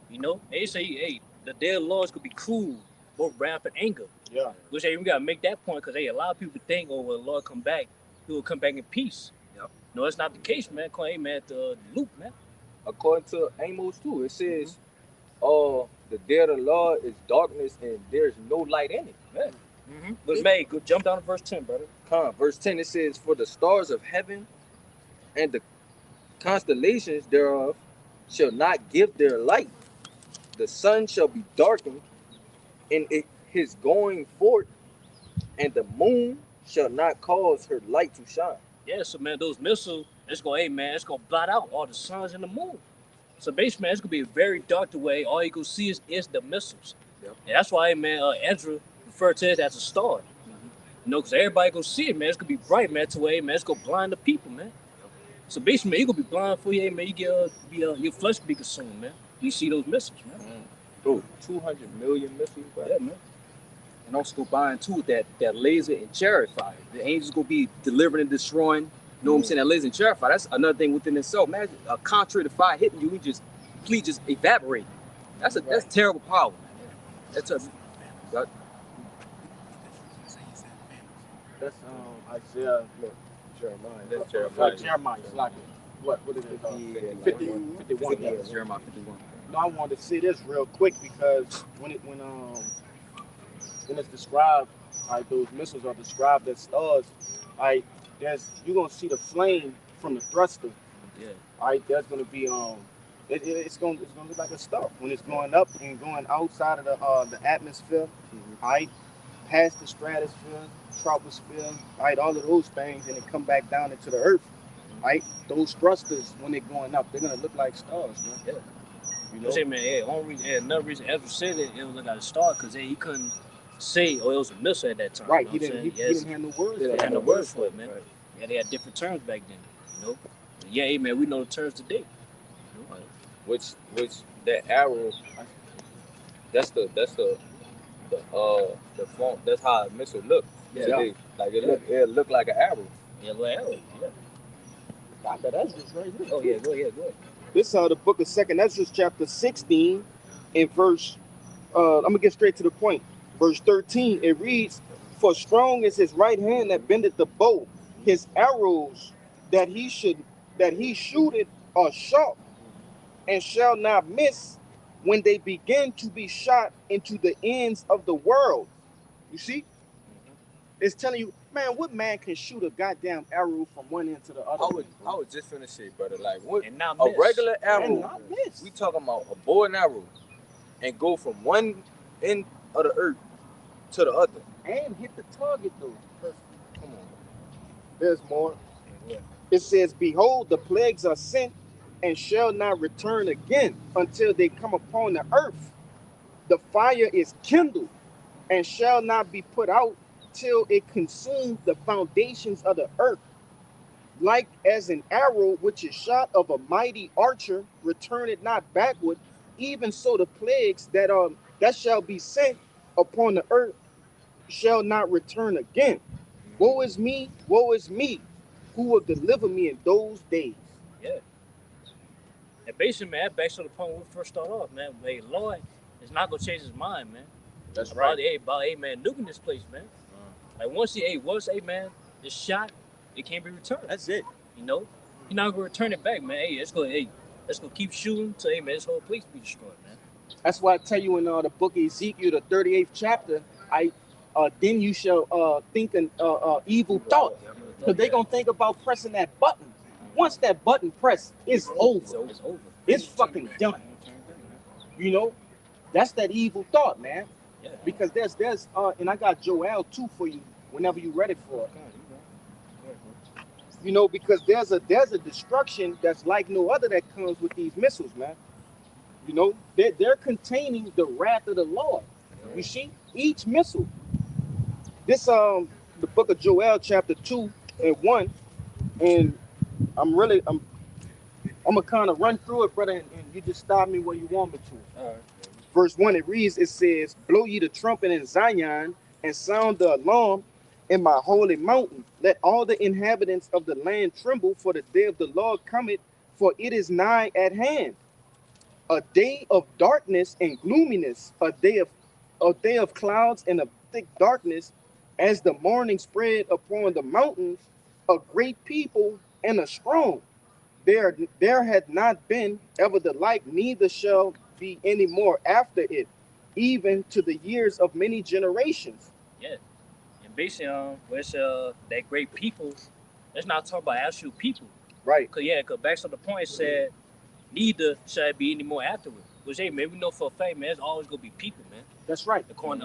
Speaker 1: You know, they say, hey, the day of the Lord is gonna be cruel, both wrath and anger.
Speaker 4: Yeah.
Speaker 1: Which hey, we gotta make that point because hey, a lot of people think, oh, when the Lord come back, he will come back in peace.
Speaker 6: Yep.
Speaker 1: No, that's not the case, man. Come on, hey, man, the loop, man.
Speaker 6: According to Amos 2, it says, the day of the Lord is darkness and there's no light in it.
Speaker 1: Yeah. But man, go jump down to verse 10, brother.
Speaker 6: Verse 10, it says, for the stars of heaven and the constellations thereof shall not give their light. The sun shall be darkened in his going forth, and the moon shall not cause her light to shine.
Speaker 1: Yeah, so man, those missiles, it's gonna, hey man, it's gonna blot out all the suns and the moon. So basically, man, it's gonna be a very dark way. All you gonna see is the missiles.
Speaker 6: Yep.
Speaker 1: And that's why, man, Ezra referred to it as a star. You know, because everybody gonna see it, man. It's gonna be bright, man, to where, man, it's gonna blind the people, man. So basically, man, you gonna be blind for you, man. You get your flesh be consumed, man. You see those missiles, man.
Speaker 6: Bro, 200 million missiles, bro.
Speaker 1: Yeah, man.
Speaker 2: And also combined too that laser and chariot fire. The angels gonna be delivering and destroying. You know what I'm saying? That laser and chariot fire. That's another thing within itself. Man, contrary to fire hitting you, just evaporate. That's terrible power. That's
Speaker 4: Isaiah. Look, Jeremiah. That's Jeremiah. Jeremiah. It's like what is it? 51.
Speaker 2: Yeah, Jeremiah 51.
Speaker 4: No, I wanted to say this real quick because when it's described, like those missiles are described as stars, like you're gonna see the flame from the thruster.
Speaker 1: Yeah.
Speaker 4: Right, there's gonna be it's gonna look like a star when it's going up and going outside of the atmosphere, right, past the stratosphere, troposphere, right, all of those things, and it come back down into the earth, right. Those thrusters when they're going up, they're gonna look like stars, man.
Speaker 1: Yeah. You know, man, another reason Ezra said it was like a star because he couldn't say, it was a missile at that time.
Speaker 4: Right,
Speaker 1: you know
Speaker 4: he didn't have no words.
Speaker 1: He had no words for it, man. Right. Yeah, they had different terms back then. You know. Yeah, hey man, we know the terms today. You know?
Speaker 6: Which that arrow, the form. That's how a missile look
Speaker 1: Yeah.
Speaker 6: today. Like it look like an arrow.
Speaker 1: Yeah, little arrow. Yeah.
Speaker 4: Got that Esdras right here.
Speaker 1: Oh yeah, go ahead.
Speaker 4: This the book of Second Ezra, chapter 16, and verse. I'm gonna get straight to the point. Verse 13. It reads, "For strong is his right hand that bendeth the bow; his arrows that he shooteth are sharp, and shall not miss when they begin to be shot into the ends of the world." You see, it's telling you, man, what man can shoot a goddamn arrow from one end to the other?
Speaker 6: I was just finna say, brother. Like what?
Speaker 1: And not
Speaker 6: A
Speaker 1: miss.
Speaker 6: regular
Speaker 4: And
Speaker 6: arrow.
Speaker 4: not miss.
Speaker 6: We talking about a bow and arrow, and go from one end of the earth to the other.
Speaker 4: And hit the target though.
Speaker 6: Come on.
Speaker 4: There's more.
Speaker 1: Yeah.
Speaker 4: It says, "Behold, the plagues are sent and shall not return again until they come upon the earth. The fire is kindled and shall not be put out till it consume the foundations of the earth. Like as an arrow which is shot of a mighty archer, return it not backward, even so the plagues that shall be sent upon the earth shall not return again. Woe is me, who will deliver me in those days?"
Speaker 1: Yeah. And basically, man, that backs to the point when we first start off, man. Hey, Lord is not gonna change his mind, man.
Speaker 6: That's
Speaker 1: About,
Speaker 6: right.
Speaker 1: about man, nuking this place, man. Like once man, it's shot, it can't be returned.
Speaker 4: That's it.
Speaker 1: You know, you're not gonna return it back, man. Let's go keep shooting till man, this whole place be destroyed, man.
Speaker 4: That's why I tell you in the book of Ezekiel, the 38th chapter, then you shall think an evil thought. Because they're going to think about pressing that button. Once that button pressed, it's over.
Speaker 1: It's over.
Speaker 4: It's fucking done. You know? That's that evil thought, man.
Speaker 1: Yeah.
Speaker 4: Because there's and I got Joel 2 for you whenever you're ready for it. You know, because there's a destruction that's like no other that comes with these missiles, man. You know, they're containing the wrath of the Lord. You see, each missile. This the book of Joel, chapter 2 and 1, and I'm gonna kind of run through it, brother, and you just stop me where you want me to.
Speaker 1: All right.
Speaker 4: Verse 1, it reads, it says, "Blow ye the trumpet in Zion, and sound the alarm in my holy mountain. Let all the inhabitants of the land tremble, for the day of the Lord cometh, for it is nigh at hand. A day of darkness and gloominess, a day of clouds and of thick darkness, as the morning spread upon the mountains, a great people and a strong. There had not been ever the like, neither shall be any more after it, even to the years of many generations."
Speaker 1: Yeah. And basically, where's that great people? Let's not talk about actual people.
Speaker 4: Right.
Speaker 1: Cause back to the point it said, neither shall it be any more afterward. Which hey man, we know for a fact, man, it's always gonna be people, man.
Speaker 4: That's right.
Speaker 1: According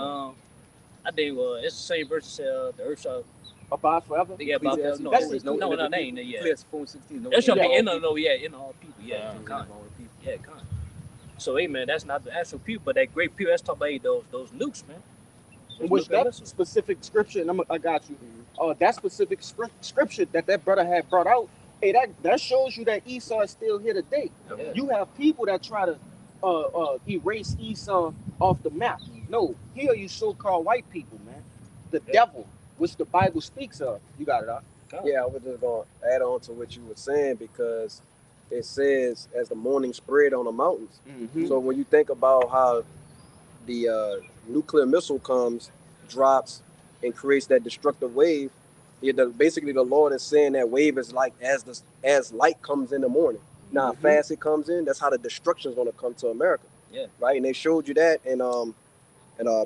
Speaker 1: I think it's the same verse that the earth shall
Speaker 4: Abide forever.
Speaker 1: yeah, about that. No,
Speaker 4: That's
Speaker 1: no, that ain't it yet.
Speaker 2: Clear 4:16.
Speaker 1: That should be
Speaker 4: Yeah.
Speaker 1: in all people. Yeah, con. Yeah, con. So hey man, that's not the actual people, but that great people. Let's talk about those nukes, man.
Speaker 4: In which that specific scripture, and I got you. That specific scripture that brother had brought out, hey, that shows you that Esau is still here today.
Speaker 1: Yeah.
Speaker 4: You have people that try to erase Esau off the map. No, here are you so-called white people, man. The devil, which the Bible speaks of. You got it, huh?
Speaker 5: Yeah, I was just going to add on to what you were saying, because it says, as the morning spread on the mountains.
Speaker 4: Mm-hmm.
Speaker 5: So when you think about how the nuclear missile comes, drops, and creates that destructive wave, basically the Lord is saying that wave is like as light comes in the morning. Now how fast it comes in, that's how the destruction is going to come to America.
Speaker 1: Yeah.
Speaker 5: Right, and they showed you that in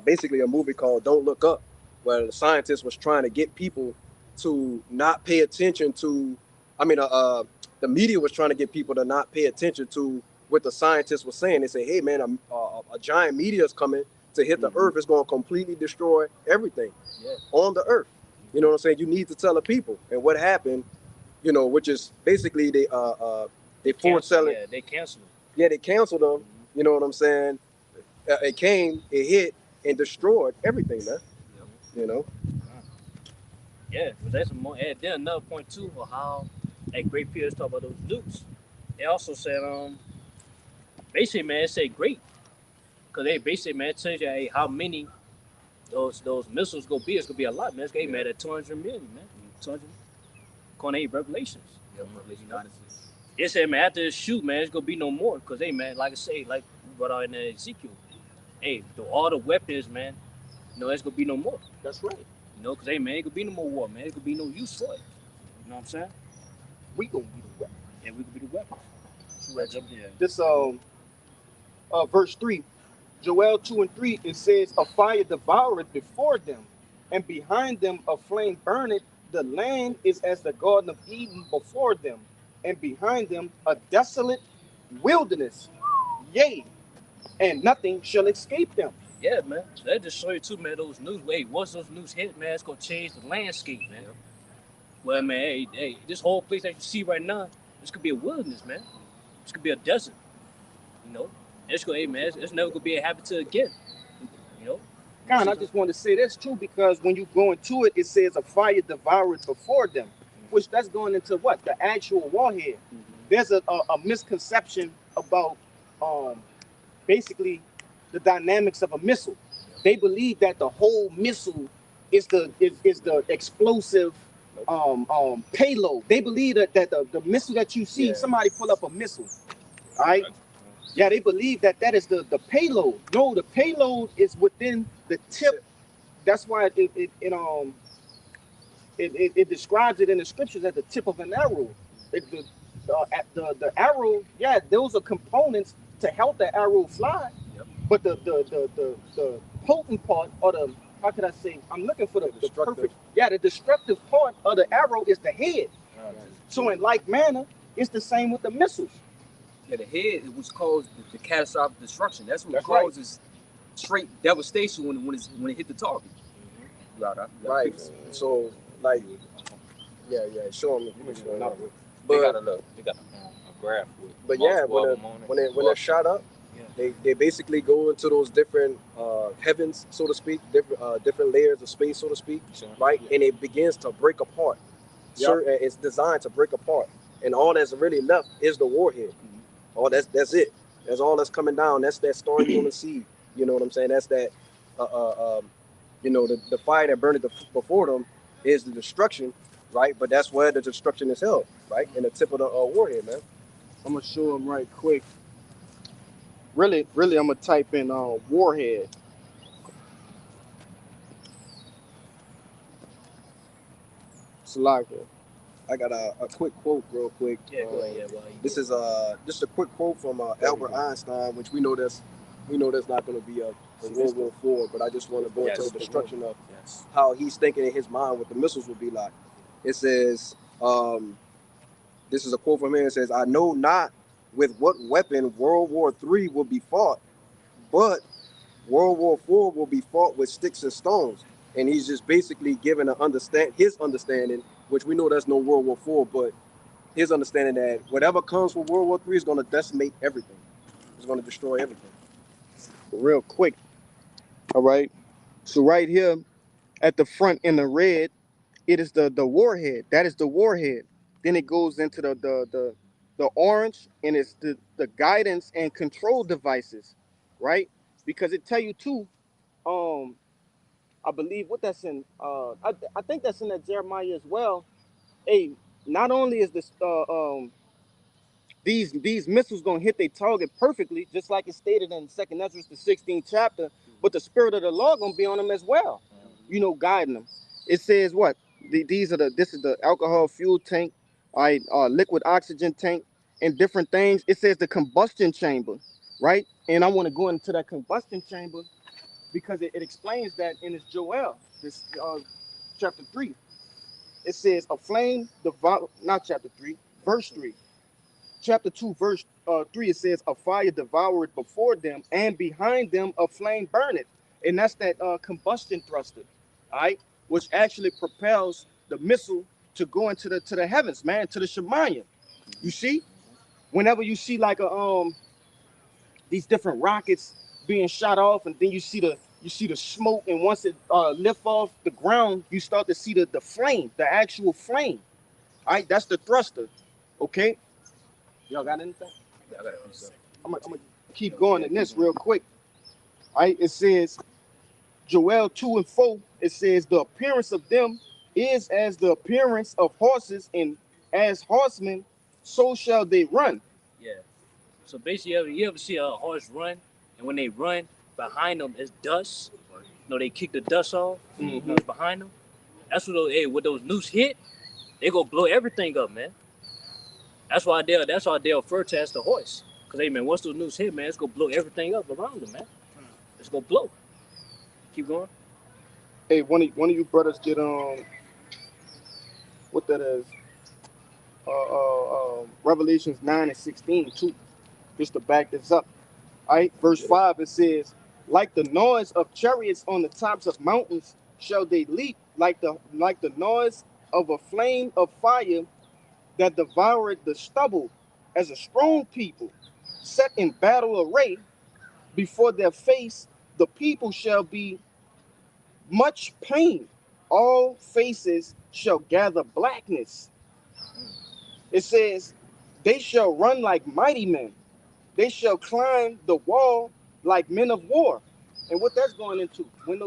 Speaker 5: basically a movie called Don't Look Up, where the scientist was trying to get people to not pay attention to, the media was trying to get people to not pay attention to what the scientists were saying. They say, hey man, a giant meteor is coming to hit the earth. It's going to completely destroy everything on the earth. You know what I'm saying? You need to tell the people. And what happened, which is basically they forced selling.
Speaker 1: Yeah, they canceled.
Speaker 5: Yeah, they canceled them. You know what I'm saying? It came, it hit, and destroyed everything, man. You know?
Speaker 1: Yeah, was that some more? And then another point too for how that Great Pierce talk about those nukes. They also said basically man it said great because they basically man it tells you hey, how many those missiles gonna be. It's gonna be a lot, man. It's gonna be mad at 200 million, man. 200 according to Revelations.
Speaker 2: Yeah, Revelation 9 and 6.
Speaker 1: They said man after this shoot, man, it's gonna be no more because hey man, like I say, like we brought out in Ezekiel, hey, all the weapons, man, it's gonna be no more.
Speaker 4: That's right.
Speaker 1: Because hey man, it could be no more war, man. It could be no use for it. You know what I'm saying?
Speaker 4: We gonna be the weapon.
Speaker 1: Yeah, we could be the weapons. So let's jump there.
Speaker 4: This verse 3, Joel 2 and 3, it says, a fire devoureth before them, and behind them a flame burneth. The land is as the Garden of Eden before them, and behind them a desolate wilderness. Yea, and nothing shall escape them.
Speaker 1: Yeah, man. So that just show you too, man. Those news. Hey, once those news hit, man, it's gonna change the landscape, man.
Speaker 2: Yep.
Speaker 1: Well, man, hey, this whole place that you see right now, this could be a wilderness, man. This could be a desert. It's gonna, hey, man, it's never gonna be a habitat again.
Speaker 4: God, I just want to say that's true because when you go into it, it says a fire devoured before them, which that's going into what? The actual warhead. There's a misconception about basically the dynamics of a missile. They believe that the whole missile is the explosive payload. They believe that the missile that you see, somebody pull up a missile, all right? Yeah, they believe that is the payload. No, the payload is within the tip. That's why it describes it in the scriptures at the tip of an arrow. The arrow, yeah, those are components to help the arrow fly.
Speaker 2: Yep.
Speaker 4: But the potent part, or the, how could I say? I'm looking for the perfect. Yeah, the destructive part of the arrow is the head. So in like manner, it's the same with the missiles.
Speaker 2: Yeah, the head is what's caused the catastrophic destruction. That's what
Speaker 4: That's
Speaker 2: causes straight devastation when it hit the target.
Speaker 5: Right. So, like, yeah, show them.
Speaker 6: They got a graph with.
Speaker 5: But yeah,
Speaker 6: multiple of them on it.
Speaker 5: when they're shot up, they basically go into those different heavens, so to speak, different layers of space, so to speak, right? And it begins to break apart. It's designed to break apart, and all that's really left is the warhead. Oh, that's it. That's all that's coming down. That's that storm you want to see. You know what I'm saying? That's that. The fire that burned before them is the destruction, right? But that's where the destruction is held, right? In the tip of the warhead, man.
Speaker 4: I'm gonna show them right quick. Really, I'm gonna type in warhead. Salaka.
Speaker 5: I got a quick quote real quick. This is just a quick quote from Albert Einstein, which we know that's not going to be a World War IV, but I just want to go into the destruction of how he's thinking in his mind what the missiles would be like. It says, this is a quote from him. It says, "I know not with what weapon World War III will be fought, but World War IV will be fought with sticks and stones." And he's just basically giving his understanding, which we know there's no World War IV, but his understanding that whatever comes from World War III is going to decimate everything. It's going to destroy everything.
Speaker 4: Real quick. All right. So right here at the front in the red, it is the warhead. That is the warhead. Then it goes into the orange, and it's the guidance and control devices, right? Because it tell you too, I believe what that's in. I think that's in that Jeremiah as well. Hey, not only is this these missiles gonna hit their target perfectly, just like it stated in 2nd Ezra, the 16th chapter, but the spirit of the Lord gonna be on them as well, guiding them. It says what? This is the alcohol fuel tank, all right, liquid oxygen tank, and different things. It says the combustion chamber, right? And I want to go into that combustion chamber because it explains that in this Joel, this chapter 3. It says a flame devour, not chapter 3, verse 3. Chapter 2, verse 3, it says a fire devoured before them, and behind them a flame burneth. And that's that combustion thruster, all right, which actually propels the missile to go into the heavens, man, to the Shemayim. You see, whenever you see like these different rockets being shot off, and then you see you see the smoke, and once it lift off the ground, you start to see the flame, the actual flame. All right, that's the thruster. Okay, y'all got anything?
Speaker 2: Yeah, I got a piece of.
Speaker 4: I'm gonna keep going in this real quick. All right, it says Joel 2 and 4. It says the appearance of them is as the appearance of horses, and as horsemen, so shall they run.
Speaker 1: Yeah. So basically, you ever see a horse run, and when they run, behind them is dust. You know, they kick the dust off. You know, it's behind them. That's what what those noose hit. They gonna blow everything up, man. That's why they'll refer to as the horse. Cause hey man, once those noose hit, man, it's gonna blow everything up around them, man. It's gonna blow. Keep going.
Speaker 4: Hey, one of you brothers get what that is? Revelations 9 and 16 too. Just to back this up. All right, verse 5, it says, like the noise of chariots on the tops of mountains shall they leap, like the noise of a flame of fire that devoured the stubble, as a strong people set in battle array before their face. The people shall be much pain. All faces shall gather blackness. It says, they shall run like mighty men. They shall climb the wall like men of war. And what that's going into,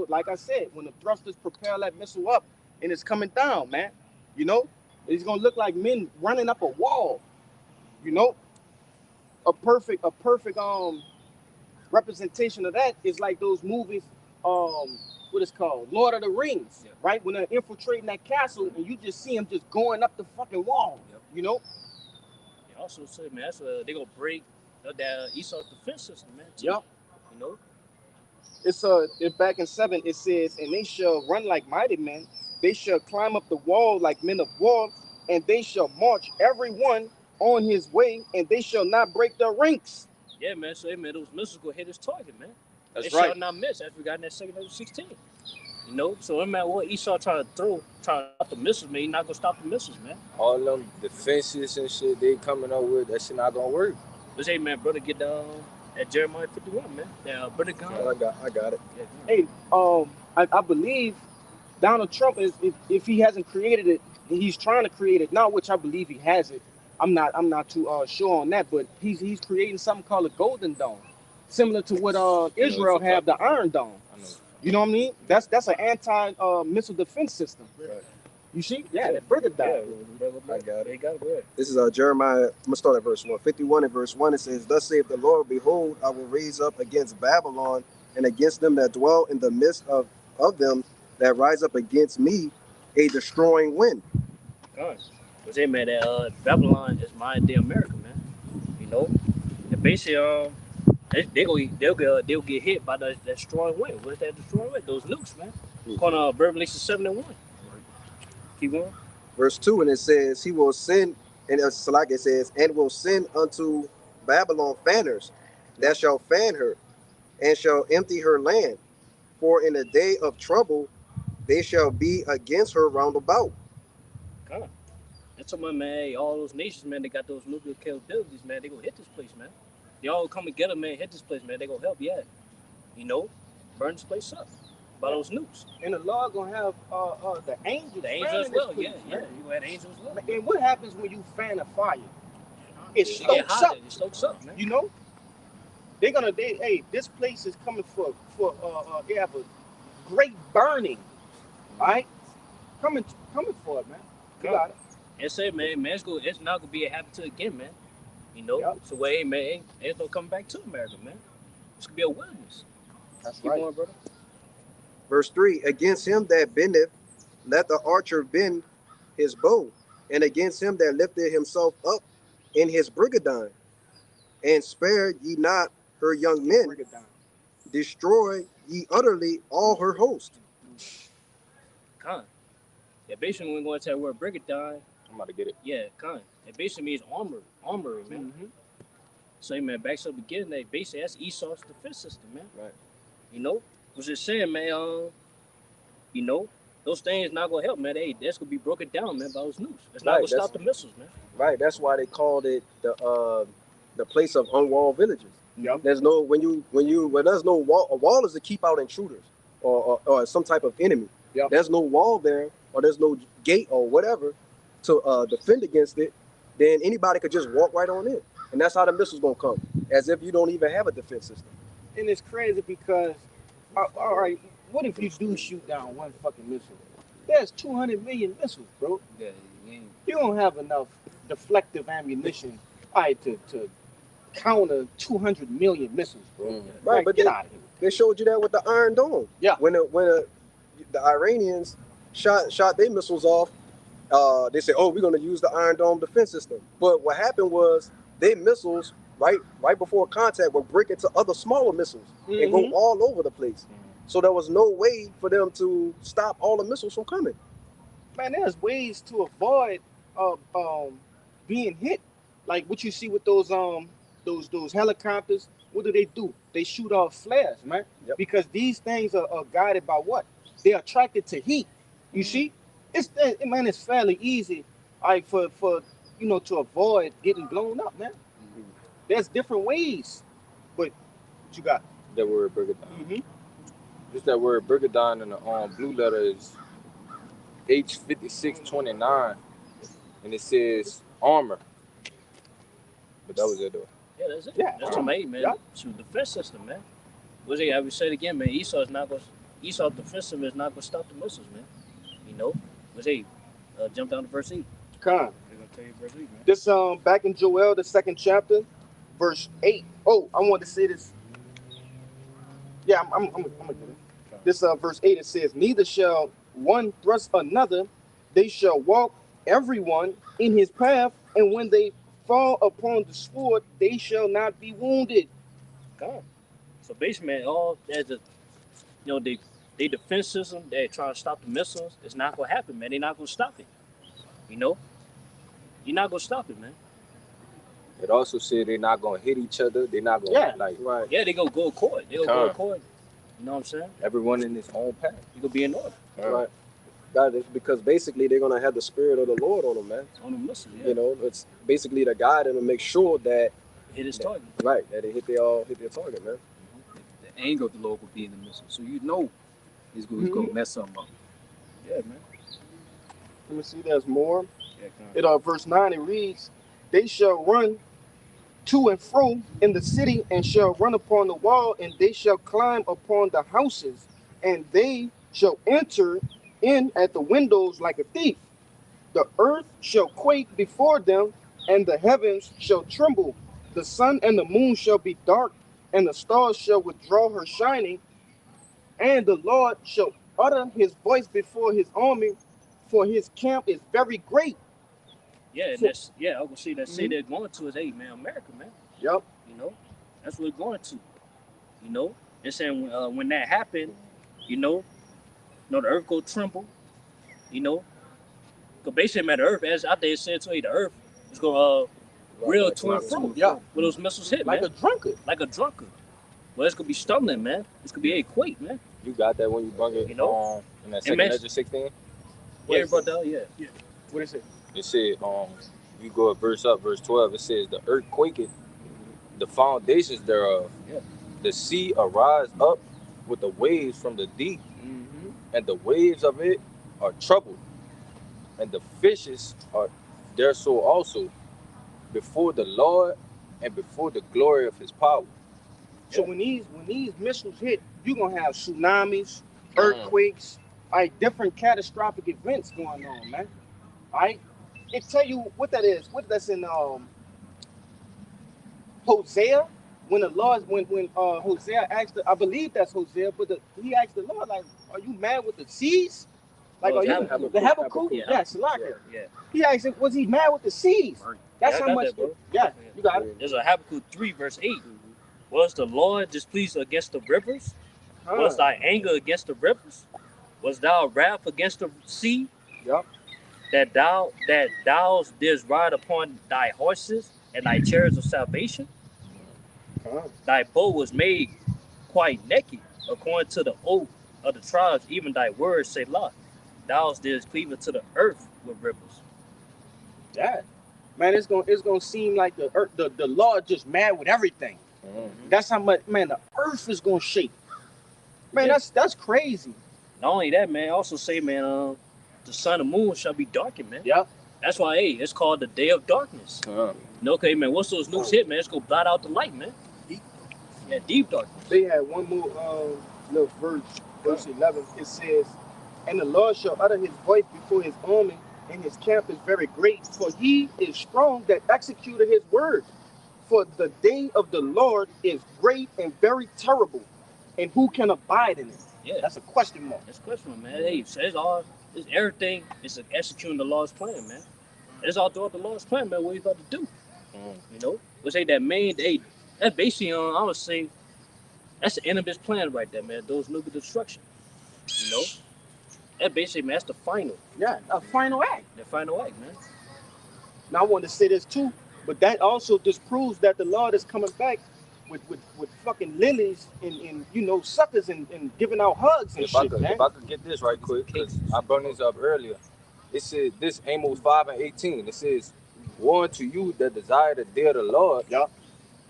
Speaker 4: like I said, when the thrusters propel that missile up and it's coming down, man, you know, it's gonna look like men running up a wall. You know, a perfect representation of that is like those movies, what it's called, Lord of the Rings, right? When they're infiltrating that castle and you just see them just going up the fucking wall, you know.
Speaker 1: They also say, man, that's they gonna break that Esau's defense system, man. Too.
Speaker 4: Yep.
Speaker 1: You know.
Speaker 4: It's back in 7. It says, and they shall run like mighty men. They shall climb up the wall like men of war, and they shall march every one on his way, and they shall not break their ranks.
Speaker 1: Yeah, man. So, hey, man, those missiles go hit his target, man.
Speaker 4: That's
Speaker 1: they
Speaker 4: right.
Speaker 1: shall not miss as we got in that second of 16. You know, so no matter what Esau trying to stop the missiles, man, he's not gonna stop the missiles, man.
Speaker 6: All them defenses and shit they coming up with, that shit not gonna work.
Speaker 1: Let's say, man, brother, get down at Jeremiah 51, man. That brother gun.
Speaker 6: I got it.
Speaker 1: Yeah,
Speaker 4: hey, I believe Donald Trump is, if he hasn't created it, he's trying to create it now, which I believe he has it. I'm not too sure on that, but he's creating something called a Golden Dome, similar to what Israel have, the Iron Dome.
Speaker 6: I know.
Speaker 4: You know what I mean? That's an anti-missile defense system.
Speaker 6: Right.
Speaker 4: You see? Yeah, that brother died.
Speaker 6: I got it.
Speaker 1: Got it.
Speaker 5: This is Jeremiah. I'm gonna start at verse 1. 51 and verse 1. It says, "Thus saith the Lord, behold, I will raise up against Babylon and against them that dwell in the midst of them that rise up against me a destroying wind."
Speaker 1: God. But hey, man, that Babylon is modern day America, man. You know, and basically, they'll get hit by that destroying wind. What's that destroying wind? Those nukes, man. On Revelation 7 and 1. Keep going.
Speaker 5: Verse 2, and it says, he will send, and Salak, it says, and will send unto Babylon fanners that shall fan her, and shall empty her land. For in the day of trouble they shall be against her round about.
Speaker 1: God. That's something, man. Hey, all those nations, man, they got those nuclear capabilities, man. They gonna hit this place, man. They all come together, man, hit this place, man. They gonna help, yeah. You know, burn this place up by those nukes.
Speaker 4: And the Lord gonna have the angels.
Speaker 1: The angels as well, yeah. You gonna have angels as well.
Speaker 4: And what happens when you fan a fire? It
Speaker 1: They
Speaker 4: stokes
Speaker 1: get hot,
Speaker 4: up.
Speaker 1: it stokes up, man.
Speaker 4: You know, hey, this place is coming for they have a great burning, all right? Coming for it, man. You got it.
Speaker 1: And say, man, it's not gonna be a habit to again, man. You know,
Speaker 4: Yep.
Speaker 1: so hey, man, ain't no coming back to America, man. It's gonna be a wilderness.
Speaker 4: That's
Speaker 1: Keep
Speaker 4: right.
Speaker 1: going, brother.
Speaker 5: Verse 3, against him that bendeth, let the archer bend his bow, and against him that lifted himself up in his brigandine, and spare ye not her young men,
Speaker 4: Break it down.
Speaker 5: destroy ye utterly all her host.
Speaker 1: Con. Yeah, basically, when we go into that word brigandine,
Speaker 6: I'm about to get it.
Speaker 1: yeah, con. It basically means armory, man.
Speaker 4: Mm-hmm.
Speaker 1: So, man, back to the beginning, they basically that's Esau's defense system, man.
Speaker 6: Right.
Speaker 1: You know, was just saying, man. You know, those things not gonna help, man. Hey, that's gonna be broken down, man, by those nukes. It's not
Speaker 6: Right,
Speaker 1: gonna stop the missiles, man.
Speaker 6: Right. That's why they called it the place of unwalled villages.
Speaker 4: Yep.
Speaker 5: There's no when there's no wall. A wall is to keep out intruders or some type of enemy.
Speaker 4: Yep.
Speaker 5: There's no wall there, or there's no gate or whatever to defend against it. Then anybody could just walk right on in, and that's how the missiles gonna come, as if you don't even have a defense system.
Speaker 4: And it's crazy because, all right, what if you do shoot down one fucking missile? There's 200 million missiles, bro.
Speaker 2: Yeah, you ain't-
Speaker 4: You don't have enough deflective ammunition, all right, to counter 200 million missiles, bro.
Speaker 5: Right,
Speaker 4: Like,
Speaker 5: but
Speaker 4: get
Speaker 5: they-
Speaker 4: out of here.
Speaker 5: They showed you that with the Iron Dome.
Speaker 4: Yeah.
Speaker 5: When the Iranians shot their missiles off, they said, "Oh, we're going to use the Iron Dome defense system." But what happened was their missiles, right before contact, would break into other smaller missiles and go all over the place. So there was no way for them to stop all the missiles from coming.
Speaker 4: Man, there's ways to avoid being hit. Like what you see with those helicopters. What do? They shoot off flares, man.
Speaker 5: Yep.
Speaker 4: Because these things are guided by what? They're attracted to heat. You see, it's fairly easy, like for to avoid getting blown up, man. There's different ways, but what you got?
Speaker 6: That word break it down.
Speaker 4: Mm-hmm.
Speaker 6: Just that word break it down in the blue letter is H5629, and it says armor. But that was it though.
Speaker 1: Yeah, that's it.
Speaker 4: Yeah.
Speaker 1: That's what man.
Speaker 4: Yeah.
Speaker 1: Shoot, defense system, man. What's it? I would say it again, man. Esau's defense system is not gonna stop the missiles, man. You know. What's it? Jump down to verse 8.
Speaker 4: Con.
Speaker 1: They're gonna tell you verse 8, man.
Speaker 4: This back in Joel, the 2nd chapter, verse 8. Oh, I wanted to say this. Yeah, I'm gonna get it. This verse 8, it says, "Neither shall one thrust another; they shall walk everyone in his path, and when they fall upon the sword, they shall not be wounded."
Speaker 1: God. So basically, man, all as a, they defense system, they're trying to stop the missiles. It's not gonna happen, man. They're not gonna stop it. You know, you're not gonna stop it, man.
Speaker 6: It also said they're not gonna hit each other. They're not gonna
Speaker 5: Right.
Speaker 1: Yeah, they gonna go accord. They gonna go accord. You know what I'm saying?
Speaker 6: everyone in his own path.
Speaker 1: You gonna be in order
Speaker 5: Right. That is because basically they're gonna have the spirit of the Lord on them, man.
Speaker 1: on the missiles. Yeah,
Speaker 5: You know, it's basically to guide them and make sure that
Speaker 1: hit his target.
Speaker 5: that they hit their target, man.
Speaker 2: The anger of the Lord will be in the missile, so you know he's gonna mess something up.
Speaker 1: Yeah, man.
Speaker 4: Let me see. There's more.
Speaker 1: Yeah, come on.
Speaker 4: It verse 9. It reads, "They shall run to and fro in the city, and shall run upon the wall, and they shall climb upon the houses, and they shall enter in at the windows like a thief. The earth shall quake before them, and the heavens shall tremble. The sun and the moon shall be dark, and the stars shall withdraw her shining, and the Lord shall utter his voice before his army, for his camp is very great."
Speaker 1: Yeah, and that's I was gonna say that city they're going to is man, America, man.
Speaker 4: Yep.
Speaker 1: You know, that's what we're going to. You know, they're saying when that happened, the earth go tremble. You know, because basically, man, the earth, as out there said to you, the earth is gonna real to and fro.
Speaker 4: Yeah.
Speaker 1: When those missiles hit,
Speaker 4: Like
Speaker 1: man,
Speaker 4: a drunkard.
Speaker 1: like a drunkard. Well, it's gonna be stumbling, man. It's gonna be a quake, man.
Speaker 6: You got that when you bring it
Speaker 1: You know?
Speaker 6: in that
Speaker 1: It
Speaker 6: second
Speaker 1: makes-
Speaker 6: Ezra 16.
Speaker 1: Yeah, brother. Yeah.
Speaker 4: What is it?
Speaker 6: It said, you go a verse up, verse 12, it says, "The earth quaketh, the foundations thereof.
Speaker 1: Yeah.
Speaker 6: The sea arise up with the waves from the deep, and the waves of it are troubled, and the fishes are there so also, before the Lord and before the glory of his power."
Speaker 4: So when these missiles hit, you're gonna have tsunamis, earthquakes, different catastrophic events going on, man. It tell you what that is. What that's in Hosea, when Hosea asked, I believe that's Hosea, but he asked the Lord, like, "Are you mad with the seas?" Like, are you
Speaker 1: Habakkuk.
Speaker 4: the Habakkuk?
Speaker 1: Yeah.
Speaker 4: Yeah, Salaka.
Speaker 1: Yeah.
Speaker 4: He asked him, was he mad with the seas? That's
Speaker 1: Yeah, I
Speaker 4: how
Speaker 1: got
Speaker 4: much.
Speaker 1: that, bro.
Speaker 4: Yeah, you got it.
Speaker 1: There's a Habakkuk 3 verse 8. Was the Lord displeased against the rivers? Was thy anger against the rivers? Was thou wrath against the sea?
Speaker 4: Yup.
Speaker 1: That thou didst ride upon thy horses and thy chariots of salvation? Thy bow was made quite naked, according to the oath of the tribes, even thy words say lot. Thou didst cleave to the earth with rivers.
Speaker 4: Yeah, man, it's gonna seem like the Lord just mad with everything. That's how much, man, the earth is gonna shake. Man,
Speaker 1: Yeah.
Speaker 4: that's crazy.
Speaker 1: Not only that, man, also say, man, the sun and moon shall be darkened, man.
Speaker 4: Yep.
Speaker 1: That's why, hey, it's called the day of darkness. No, okay, man, once those nukes hit, man, it's gonna blot out the light, man. Yeah, deep darkness.
Speaker 4: They had one more little verse 11. It says, "And the Lord shall utter his voice before his army, and his camp is very great, for he is strong that executed his word. For the day of the Lord is great and very terrible, and who can abide in it?"
Speaker 1: Yeah,
Speaker 4: That's a question mark.
Speaker 1: that's a question, man. Hey, so it's everything is executing the Lord's plan, man. It's all throughout the Lord's plan, man, what he's about to do. You know? Let's say that main day, that's basically, I would say, that's the end of his plan right there, man. Those nuclear destruction. You know? That basically, man, that's the final.
Speaker 4: Yeah, a final act.
Speaker 1: The final act, man.
Speaker 4: Now I want to say this too, but that also disproves that the Lord is coming back with fucking lilies and you know suckers and giving out hugs and
Speaker 6: If I
Speaker 4: shit, man.
Speaker 6: could get this right quick, because I brought this up earlier. It said this Amos 5:18. It says, "Woe unto you that desire the day of the Lord."
Speaker 4: Yeah.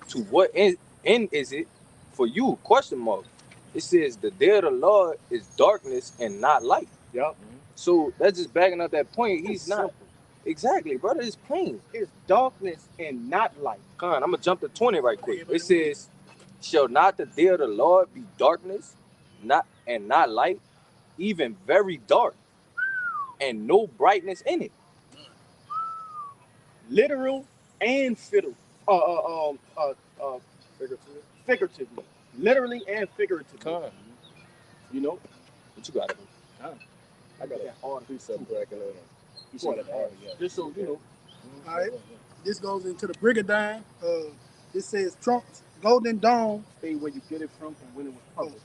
Speaker 6: To what end is it for you? Question mark. It says the day of the Lord is darkness and not light.
Speaker 4: Yeah.
Speaker 6: So that's just backing up that point. He's
Speaker 4: It's
Speaker 6: not
Speaker 4: simple.
Speaker 6: exactly, brother. It's plain.
Speaker 4: It's darkness and not light.
Speaker 6: Come on, I'm gonna jump to 20 right quick. It says, "Shall not the day of the Lord be darkness, not light, even very dark, and no brightness in it?"
Speaker 4: Literal and figuratively. Literally and figuratively.
Speaker 6: Come on.
Speaker 4: You know?
Speaker 6: What you got?
Speaker 4: I got that hard
Speaker 5: Precept bracket on it.
Speaker 4: You see that hard, just so you know.
Speaker 3: All right. This goes into the Brigadine. This says Trump's Golden Dawn.
Speaker 4: Stay where you get it from and when it was published.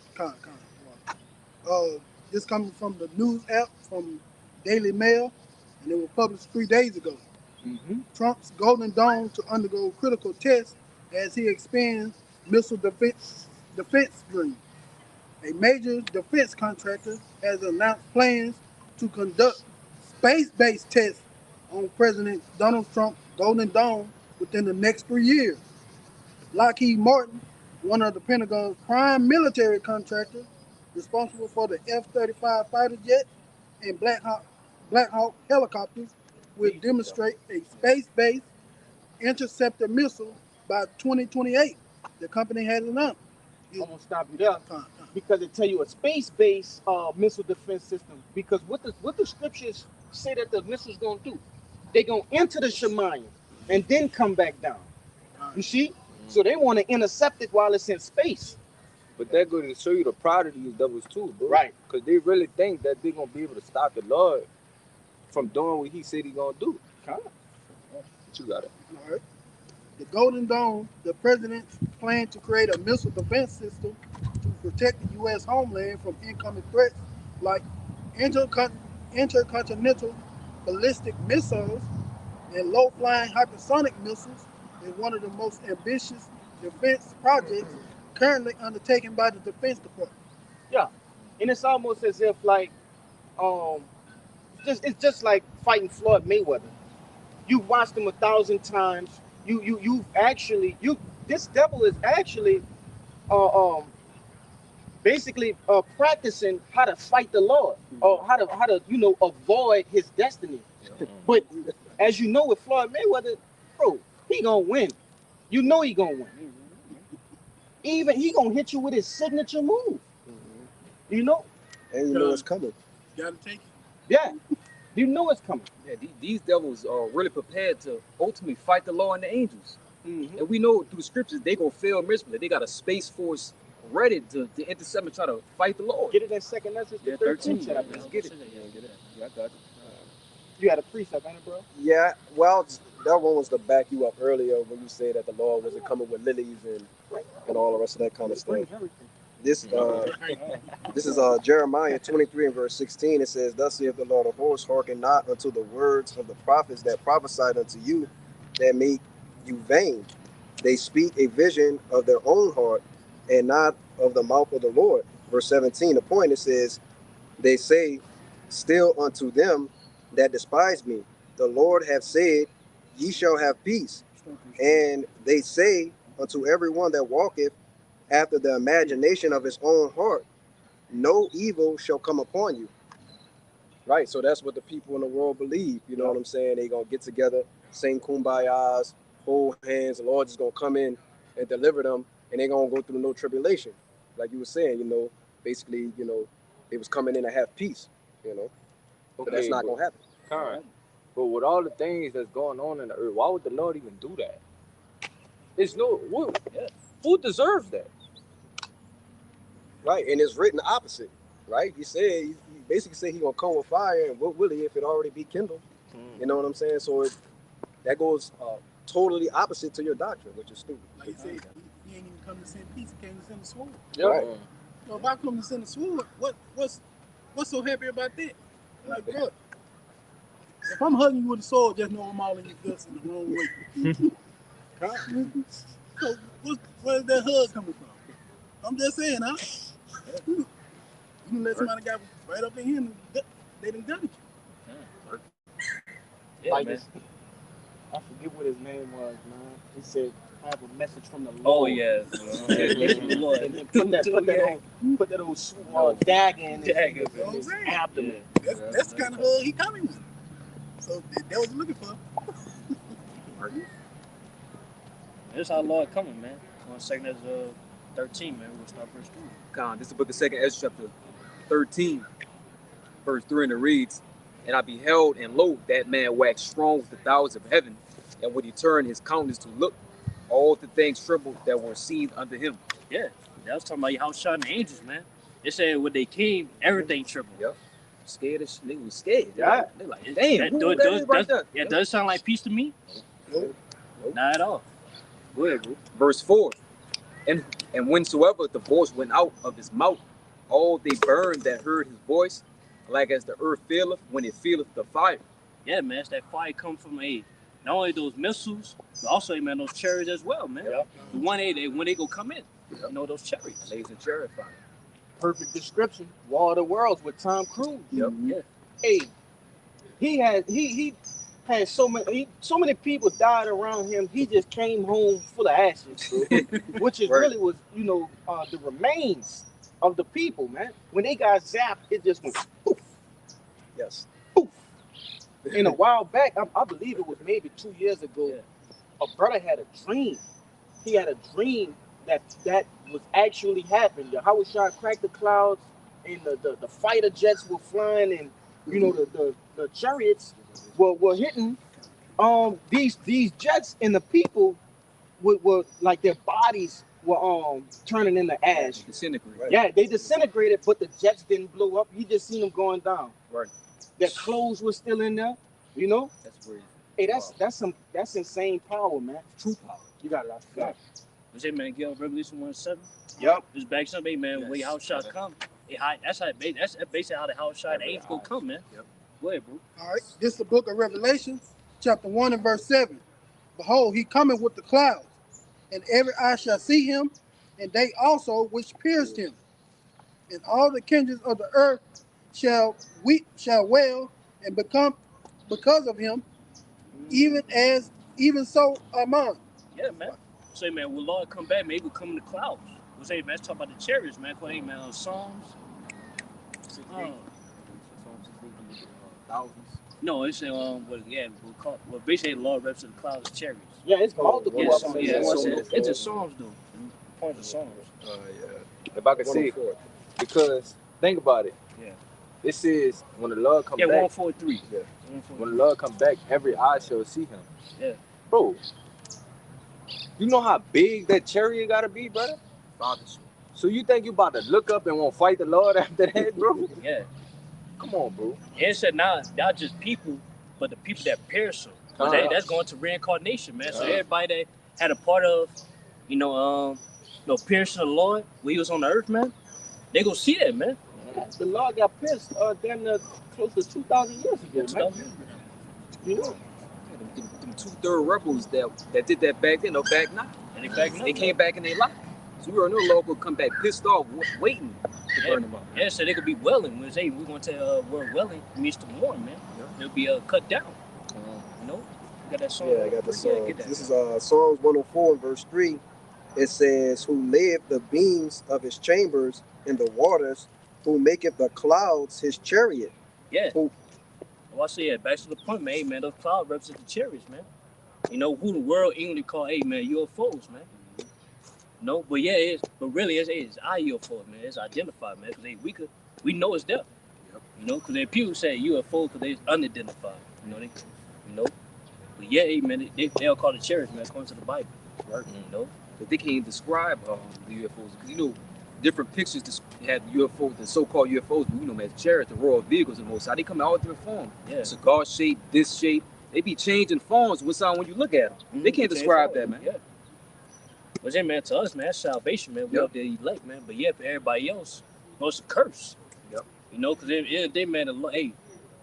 Speaker 3: This coming from the news app from Daily Mail, and it was published 3 days ago.
Speaker 4: Mm-hmm.
Speaker 3: Trump's Golden Dawn to undergo critical tests as he expands missile defense dream. A major defense contractor has announced plans to conduct space-based tests on President Donald Trump's Golden Dawn within the next 3 years. Lockheed Martin, one of the Pentagon's prime military contractors, responsible for the F-35 fighter jet and Black Hawk helicopters, will demonstrate a space-based interceptor missile by 2028. The company has announced.
Speaker 4: I'm gonna stop you there because it tell you a space-based missile defense system. Because what the scriptures say that the missile's gonna do, they gonna enter the Shemayim and then come back down. You see? So they want to intercept it while it's in space.
Speaker 6: But that goes to show you the pride of these devils too, bro.
Speaker 4: Right.
Speaker 6: Because they really think that they're gonna be able to stop the Lord from doing what he said he's gonna do.
Speaker 4: Huh?
Speaker 6: What you got it?
Speaker 3: All right. The Golden Dawn, the president's plan to create a missile defense system to protect the U.S. homeland from incoming threats like intercontinental ballistic missiles and low-flying hypersonic missiles is one of the most ambitious defense projects currently undertaken by the Defense Department.
Speaker 4: Yeah, and it's almost as if like, it's just like fighting Floyd Mayweather. You've watched him 1,000 times. This devil is actually, basically practicing how to fight the Lord or how to avoid his destiny. But as you know with Floyd Mayweather, bro, he gonna win. You know he gonna win. Even he gonna hit you with his signature move. You know?
Speaker 5: And you know it's coming.
Speaker 3: Gotta take it.
Speaker 4: Yeah. You know it's coming.
Speaker 2: Yeah, these devils are really prepared to ultimately fight the law and the angels.
Speaker 4: Mm-hmm.
Speaker 2: And we know through the scriptures they gonna fail miserably. They got a space force ready to intercept and try to fight the Lord.
Speaker 4: Get it in 2 Ezra,
Speaker 2: Yeah,
Speaker 4: 13
Speaker 2: 13.
Speaker 4: chapter.
Speaker 2: Let's get it. Yeah, I got it.
Speaker 4: You had a precept, ain't it, bro?
Speaker 5: Yeah, well, that one was to back you up earlier when you said that the Lord wasn't coming with lilies and all the rest of that kind of stuff. This is Jeremiah 23 and verse 16. It says, "Thus saith the Lord of hosts, hearken not unto the words of the prophets that prophesied unto you, that make you vain. They speak a vision of their own heart, and not of the mouth of the Lord." Verse 17, the point, it says, "They say still unto them that despise me, the Lord hath said, ye shall have peace. And they say unto every one that walketh after the imagination of his own heart, no evil shall come upon you. Right, so that's what the people in the world believe. You know what I'm saying? They gonna get together, sing kumbayas, hold hands. The Lord is gonna come in and deliver them, and they gonna go through no tribulation. Like you were saying, basically, they was coming in to have peace. But that's not gonna happen.
Speaker 6: Kind. But with all the things that's going on in the earth, why would the Lord even do that? It's no who deserves that?
Speaker 5: Right, and it's written the opposite. Right, he basically said he gonna come with fire, and what will he if it already be kindled? You know what I'm saying? So that goes totally opposite to your doctrine, which is stupid.
Speaker 3: Like he said, he ain't even come to send peace, he came to send the sword.
Speaker 6: Yeah.
Speaker 5: Right.
Speaker 3: So if I come to send the sword, what's so happy about that? Like, bro, if I'm hugging you with a sword, just know I'm all in your guts in the wrong way. So where's that hug coming from? I'm just saying, huh? You let somebody got right up in here and they done done it.
Speaker 1: Yeah,
Speaker 4: Like
Speaker 1: man.
Speaker 4: this, I forget what his name was, man. He said, "I have a message from the Lord."
Speaker 1: Oh yeah.
Speaker 4: And put that old dagger in his abdomen.
Speaker 3: That's the kind of hug he coming with. So that was looking for.
Speaker 1: This our Lord coming, man. On 2nd 13, man. We'll start verse 3.
Speaker 2: Con, this is the book of 2nd Ezra, chapter 13, verse 3, and it reads, "And I beheld, and lo, that man waxed strong with the thousands of heaven, and when he turned his countenance to look, all the things trembled that were seen under him."
Speaker 1: Yeah. That was talking about how shot the angels, man. They said when they came, everything trembled.
Speaker 2: Yep. Scared as they was scared.
Speaker 4: Yeah.
Speaker 2: They're like,
Speaker 1: Damn,
Speaker 2: damn, who that is right there?
Speaker 1: Yeah, does it sound like peace to me?
Speaker 2: Nope.
Speaker 1: Not at all. Go ahead, bro.
Speaker 2: Verse 4, and whensoever the voice went out of his mouth, all they burned that heard his voice, like as the earth faileth when it feeleth the fire.
Speaker 1: Yeah, man, it's that fire come from not only those missiles, but also, man, those chariots as well, man.
Speaker 2: Yep.
Speaker 1: The one when they go come in, those chariots.
Speaker 2: Blazing chariot fire.
Speaker 4: Perfect description. War of the Worlds with Tom Cruise.
Speaker 2: Yep.
Speaker 1: Yeah.
Speaker 4: Hey, he had so many people died around him. He just came home full of ashes, bro. Which is
Speaker 2: Right.
Speaker 4: really was the remains of the people, man. When they got zapped, it just went poof.
Speaker 5: Yes.
Speaker 4: And a while back, I believe it was maybe 2 years ago, a brother had a dream. He had a dream that was actually happening. The Howard Shot cracked the clouds, and the fighter jets were flying, and the chariots were hitting these jets, and the people were like their bodies were turning into ash.
Speaker 2: Disintegrate.
Speaker 5: Right.
Speaker 4: Yeah, they disintegrated, but the jets didn't blow up. You just seen them going down.
Speaker 2: Right.
Speaker 4: Their clothes were still in there.
Speaker 2: That's where
Speaker 4: Hey, that's insane power, man.
Speaker 2: true power.
Speaker 4: You got a lot of facts.
Speaker 1: You say, man, get on Revelation 1:7.
Speaker 4: Yep.
Speaker 1: This back Sunday, man,
Speaker 2: Yes.
Speaker 1: where your house shot come. That's basically how the house shot angels go come, man.
Speaker 2: Yep.
Speaker 1: Go ahead, bro.
Speaker 3: All right, this is the book of Revelation, chapter 1 and verse 7. Behold, he cometh with the clouds, and every eye shall see him, and they also which pierced him. And all the kindreds of the earth shall wail and become because of him, even so among.
Speaker 1: Yeah, man. Say, man, will Lord come back? Maybe we'll come in the clouds. We'll say, man, let's talk about the chariots, man. Hey, man, Psalms.
Speaker 2: Thousands.
Speaker 1: No, it's basically the Lord reps of the clouds of chariots.
Speaker 4: Yeah, it's multiple.
Speaker 1: Yeah,
Speaker 4: of
Speaker 1: so,
Speaker 4: them.
Speaker 1: yeah,
Speaker 2: so-
Speaker 1: it's the Psalms, though. Points of Psalms.
Speaker 6: If I could see,
Speaker 5: 104.
Speaker 6: because think about it.
Speaker 1: Yeah.
Speaker 6: This is when the Lord come
Speaker 1: Yeah,
Speaker 6: back.
Speaker 1: 143.
Speaker 5: Yeah.
Speaker 1: 143.
Speaker 6: When the Lord come back, every eye shall see him.
Speaker 1: Yeah.
Speaker 6: Bro, you know how big that chariot gotta be, brother?
Speaker 2: Fathers.
Speaker 6: So you think you about to look up and want to fight the Lord after that, bro?
Speaker 1: Yeah.
Speaker 6: Come on, bro.
Speaker 1: And it said not just people, but the people that pierce him. That's going to reincarnation, man. So everybody that had a part of, piercing the Lord when he was on the earth, man, they go see that, man.
Speaker 4: The Lord got pissed damn near close to 2,000 years ago, man. You know,
Speaker 2: Them 2/3 rebels that did that back then, back now.
Speaker 1: And they back
Speaker 2: They came back and they lied. So we already know the Lord will come back pissed off, waiting to burn them up.
Speaker 1: Yeah, so they could be welling. When they we're going to word welling means to mourn, man. They'll be cut down. You got that song?
Speaker 5: Yeah, I got the
Speaker 1: Yeah,
Speaker 5: song.
Speaker 1: get that.
Speaker 5: This is Psalms 104 and verse 3. it says, who layeth the beams of his chambers in the waters, who maketh the clouds his chariot.
Speaker 1: Yeah.
Speaker 5: Who,
Speaker 1: Well, I say, yeah, back to the point, man. Hey, man, those clouds represent the chariots, man. You know, who the world English call, hey, man, UFOs, man. No, but yeah, but really, it's our UFOs, man. It's identified, man, because we know it's there.
Speaker 2: Yep.
Speaker 1: You know, because people say UFO because they're unidentified. You know. But yeah, hey, man, they'll call it chariots, man, according to the Bible.
Speaker 2: Right.
Speaker 1: You know.
Speaker 2: But they can't describe the UFOs because you know different pictures have UFOs, the so-called UFOs, but we know them as chariots, the royal vehicles, and most. How they come in all different forms.
Speaker 1: Yeah.
Speaker 2: Cigar shape, this shape. They be changing forms when you look at them.
Speaker 1: Mhm.
Speaker 2: They can't describe that, man.
Speaker 1: Yeah. But then, man, to us, man, that's salvation, man. We
Speaker 2: Yep.
Speaker 1: up there elect, man. But yeah, for everybody else, it's a curse.
Speaker 2: Yep.
Speaker 1: You know, because they man, hey,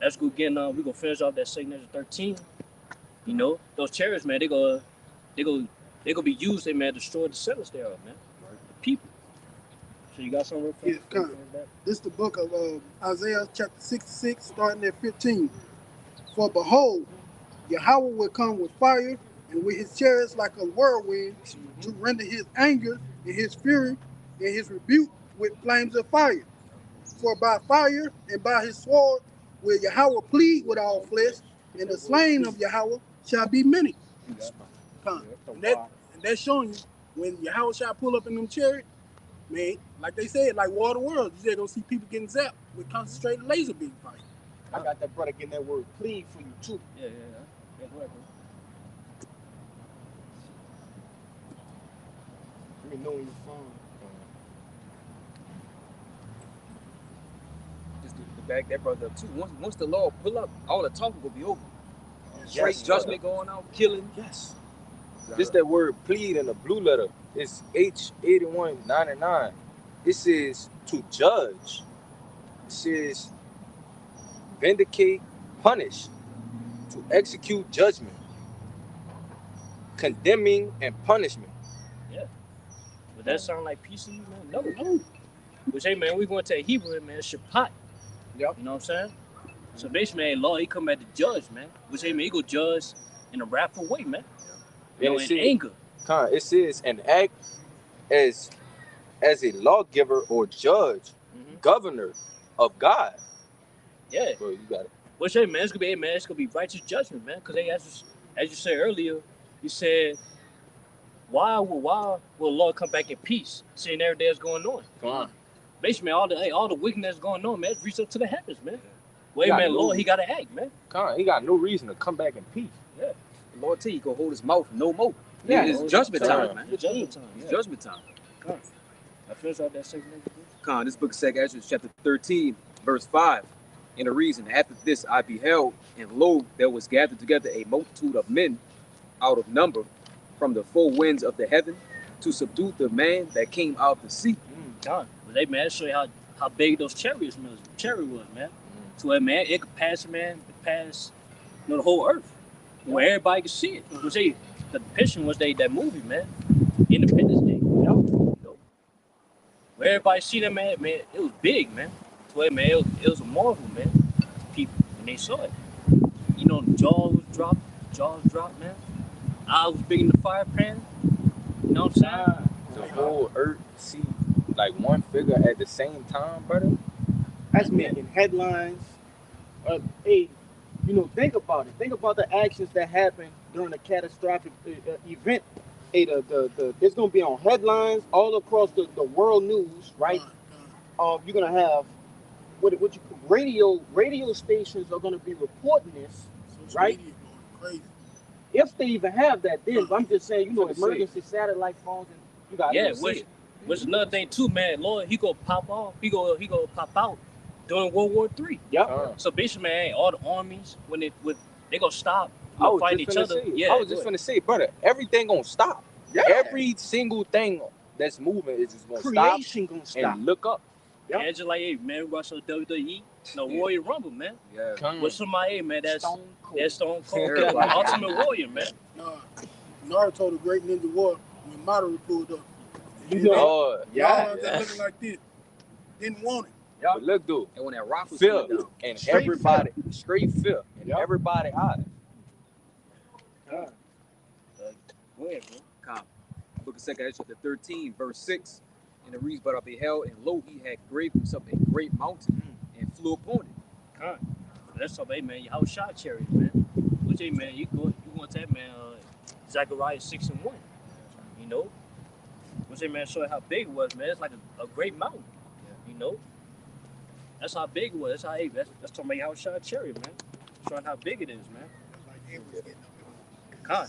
Speaker 1: let's go again. We gonna finish off that Second 13. You know, those chariots, man, they gonna be used, they man, destroy the settlers there, man.
Speaker 2: Right.
Speaker 1: The people. So you got something?
Speaker 3: Yeah, kind of. This is the book of Isaiah chapter 66, starting at 15. For behold, Yahweh will come with fire, and with his chariots like a whirlwind, to render his anger and his fury and his rebuke with flames of fire. For by fire and by his sword will Yahweh plead with all flesh, and the slain of Yahweh shall be many. And that's showing you when Yahweh shall pull up in them chariots, man, like they said, like War of the Worlds, you just gonna see people getting zapped with concentrated laser beam fire.
Speaker 4: I got that brother getting that word plead for you too.
Speaker 1: Yeah, go ahead, bro.
Speaker 4: Let me know when you're fine.
Speaker 2: Just to back that brother up too. Once the Lord pull up, all the talking will be over. Straight
Speaker 4: Yes,
Speaker 2: judgment going out, killing.
Speaker 4: Yes.
Speaker 6: This that word plead in the blue letter. It's H8199. It says to judge. It says vindicate, punish, to execute judgment, condemning and punishment.
Speaker 1: But that sound like PC, man? No. Which, hey, man, we going to Hebrew, man, Shabbat.
Speaker 4: Yep.
Speaker 1: You know what I'm saying? So basically, man, Lord, he come back to judge, man. Which, hey, man, he go judge in a wrathful way, man. You know, in anger.
Speaker 6: It says an act as a lawgiver or judge, governor of God.
Speaker 1: Yeah.
Speaker 6: Bro, you got it.
Speaker 1: Which, hey, man, it's gonna be righteous judgment, man. Because, hey, as you said earlier, you said, why will the Lord come back in peace, seeing every day is going on?
Speaker 6: Come on.
Speaker 1: Basically, man, all the wickedness going on, man, it's reached up to the heavens, man. Wait, man, Lord, he gotta act, man.
Speaker 6: He got no reason to come back in peace.
Speaker 1: Yeah.
Speaker 2: The Lord tell you, go hold his mouth no more.
Speaker 6: Yeah,
Speaker 2: it's judgment time, man.
Speaker 1: It's judgment time.
Speaker 2: It's judgment time.
Speaker 1: I finish out that second.
Speaker 2: This book of 2 Ezra, chapter 13, verse 5. And the reason, after this I beheld, and lo, there was gathered together a multitude of men out of number from the four winds of the heaven to subdue the man that came out of the sea.
Speaker 1: God, but they, man, show you how big those chariot was, man. So that, man, it could pass, the whole earth, where everybody could see it. Which the depiction was that movie, man, Independence Day. You know? Where everybody see that, man, it was big, man. So that, man, it was a marvel, man. People, when they saw it, you know, the jaws dropped, man. I was big in the fire pan. You know what I'm saying?
Speaker 6: The whole earth see like one figure at the same time, brother.
Speaker 4: That's making headlines. Hey, you know, think about it. Think about the actions that happen during a catastrophic event. Hey, it's gonna be on headlines all across the world news, right? You're gonna have radio stations are gonna be reporting this, right?
Speaker 3: Crazy.
Speaker 4: If they even have that, then I'm just saying, you know, emergency satellite phones, and you got
Speaker 1: which another thing too, man. Lord, he gonna pop off. He gonna pop out during World War III.
Speaker 4: Yep.
Speaker 1: So basically, man, all the armies when they gonna stop fighting each other.
Speaker 6: I was just gonna say, brother, everything gonna stop. Yeah. Every single thing that's moving is just gonna
Speaker 4: Creation gonna stop.
Speaker 6: And look up.
Speaker 1: Yep. And just like, hey, man, we watch the WWE, Royal Rumble, man.
Speaker 2: Yeah.
Speaker 1: With somebody, hey, man, that's Stone Cold,
Speaker 2: Everybody.
Speaker 1: Ultimate Warrior, man.
Speaker 3: Naruto, the Great Ninja War, when Madara pulled up.
Speaker 6: Oh,
Speaker 3: Y'all looking like this. Didn't want it.
Speaker 6: Yeah. But look, dude.
Speaker 2: And when that rock was
Speaker 6: fear
Speaker 2: coming down,
Speaker 6: and everybody, straight fear in everybody eyes.
Speaker 1: Go ahead, bro.
Speaker 2: Book of 2 Ezra, chapter 13, verse 6. And it reads, But I beheld, and lo, he had graved himself a great mountain and flew upon it.
Speaker 1: Con. That's all, man. Your house shot cherry, man. Which, hey, man, you going to that, man, Zechariah 6:1. You know? Which, hey, man, show how big it was, man. It's like a great mountain. You know? That's how big it was. That's talking about your house shot cherry, man. Showing how big it is, man. Con.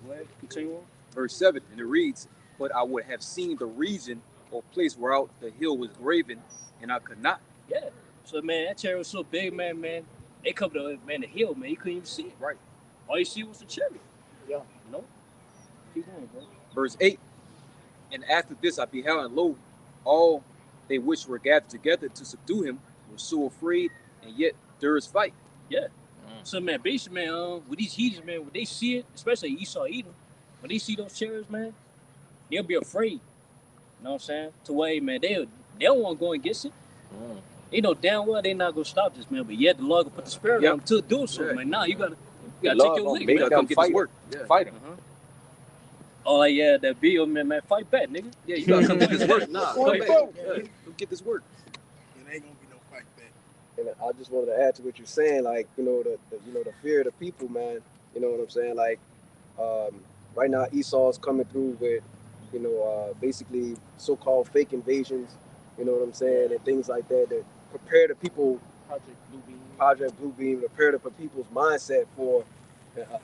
Speaker 1: Go ahead, continue on.
Speaker 2: Verse 7, and it reads, But I would have seen the region or place whereout the hill was graven, and I could not.
Speaker 1: Yeah. So, man, that cherry was so big, man. They covered the hill, man. You couldn't even see it.
Speaker 2: Right.
Speaker 1: All you see was the cherry.
Speaker 4: Yeah.
Speaker 1: You know? Keep going, bro.
Speaker 2: Verse 8, And after this I beheld, and lo, all they which were gathered together to subdue him were so afraid, and yet there is fight.
Speaker 1: Yeah. So, man, basically, man, with these heathens, man, when they see it, especially Esau, Edom, when they see those cherries, man, they'll be afraid. You know what I'm saying? To where, man, they don't want to go against it. They know damn well they not gonna stop this, man. But yet the Lord will put the spirit on them to do so, man. Now you gotta take your lick,
Speaker 2: Make
Speaker 1: man.
Speaker 2: them get this work.
Speaker 6: Yeah. Fight him.
Speaker 1: Oh yeah, that bill, man, fight back, nigga.
Speaker 2: Yeah, you gotta come get this work. Nah, come back. Come get this work.
Speaker 3: It ain't gonna be no fight back.
Speaker 5: And I just wanted to add to what you're saying, like, the fear of the people, man. You know what I'm saying? Like, right now Esau's coming through with, basically so-called fake invasions, you know what I'm saying, and things like that that prepare the people, Project Bluebeam, prepare the people's mindset for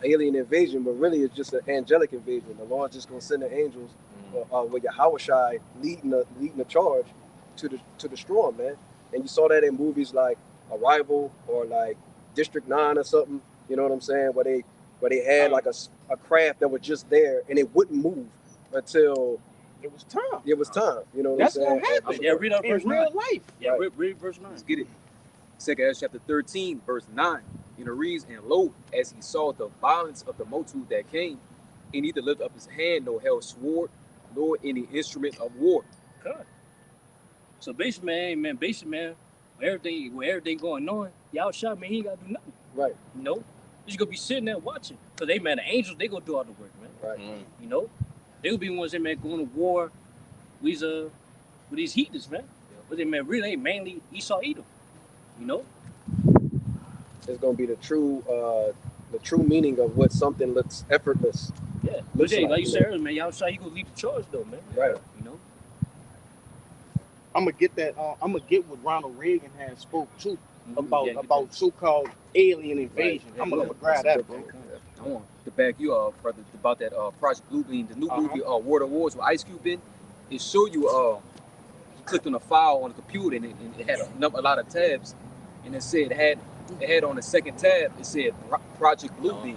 Speaker 5: alien invasion, but really it's just an angelic invasion. The Lord's just gonna send the angels with Yahushai leading the charge to destroy them, man. And you saw that in movies like Arrival or like District 9 or something, you know what I'm saying, where they had like a craft that was just there and it wouldn't move until
Speaker 4: It was time.
Speaker 5: it was time. You know what
Speaker 4: That's
Speaker 5: I'm saying?
Speaker 4: gonna happen.
Speaker 1: Yeah, read out
Speaker 4: In
Speaker 1: verse 9.
Speaker 4: real life.
Speaker 1: Yeah,
Speaker 5: Right.
Speaker 1: read verse 9.
Speaker 2: Let's get it. 2 Ezra chapter 13, verse 9. And it reads, And lo, as he saw the violence of the multitude that came, he neither lifted up his hand nor held sword, nor any instrument of war.
Speaker 1: God. So basically, man, with everything going on, y'all shot, man, he ain't gotta do nothing.
Speaker 5: Right.
Speaker 1: You know? He's gonna be sitting there watching. Cause the angels, they gonna do all the work, man.
Speaker 5: Right.
Speaker 1: You know? They'll be the ones that, man, going to war with these heathens, man. But they, man, really ain't mainly Esau Edom. You know?
Speaker 5: It's gonna be the true meaning of what something looks effortless.
Speaker 1: Yeah. But
Speaker 5: Looks
Speaker 1: yeah,
Speaker 5: like,
Speaker 1: like you
Speaker 5: you
Speaker 1: said earlier, man, y'all shot, he gonna lead the charge though, man.
Speaker 5: Right.
Speaker 1: You know?
Speaker 4: I'm gonna get that. I'm gonna get what Ronald Reagan had spoke too
Speaker 1: Yeah,
Speaker 4: about so-called alien invasion.
Speaker 1: Right.
Speaker 4: I'm gonna grab that, bro.
Speaker 2: I want to back you up, brother, about that Project Bluebeam, the new movie World of Wars with Ice Cube in. It showed you he clicked on a file on the computer and it had a lot of tabs, and it said it had on the second tab it said Project Bluebeam,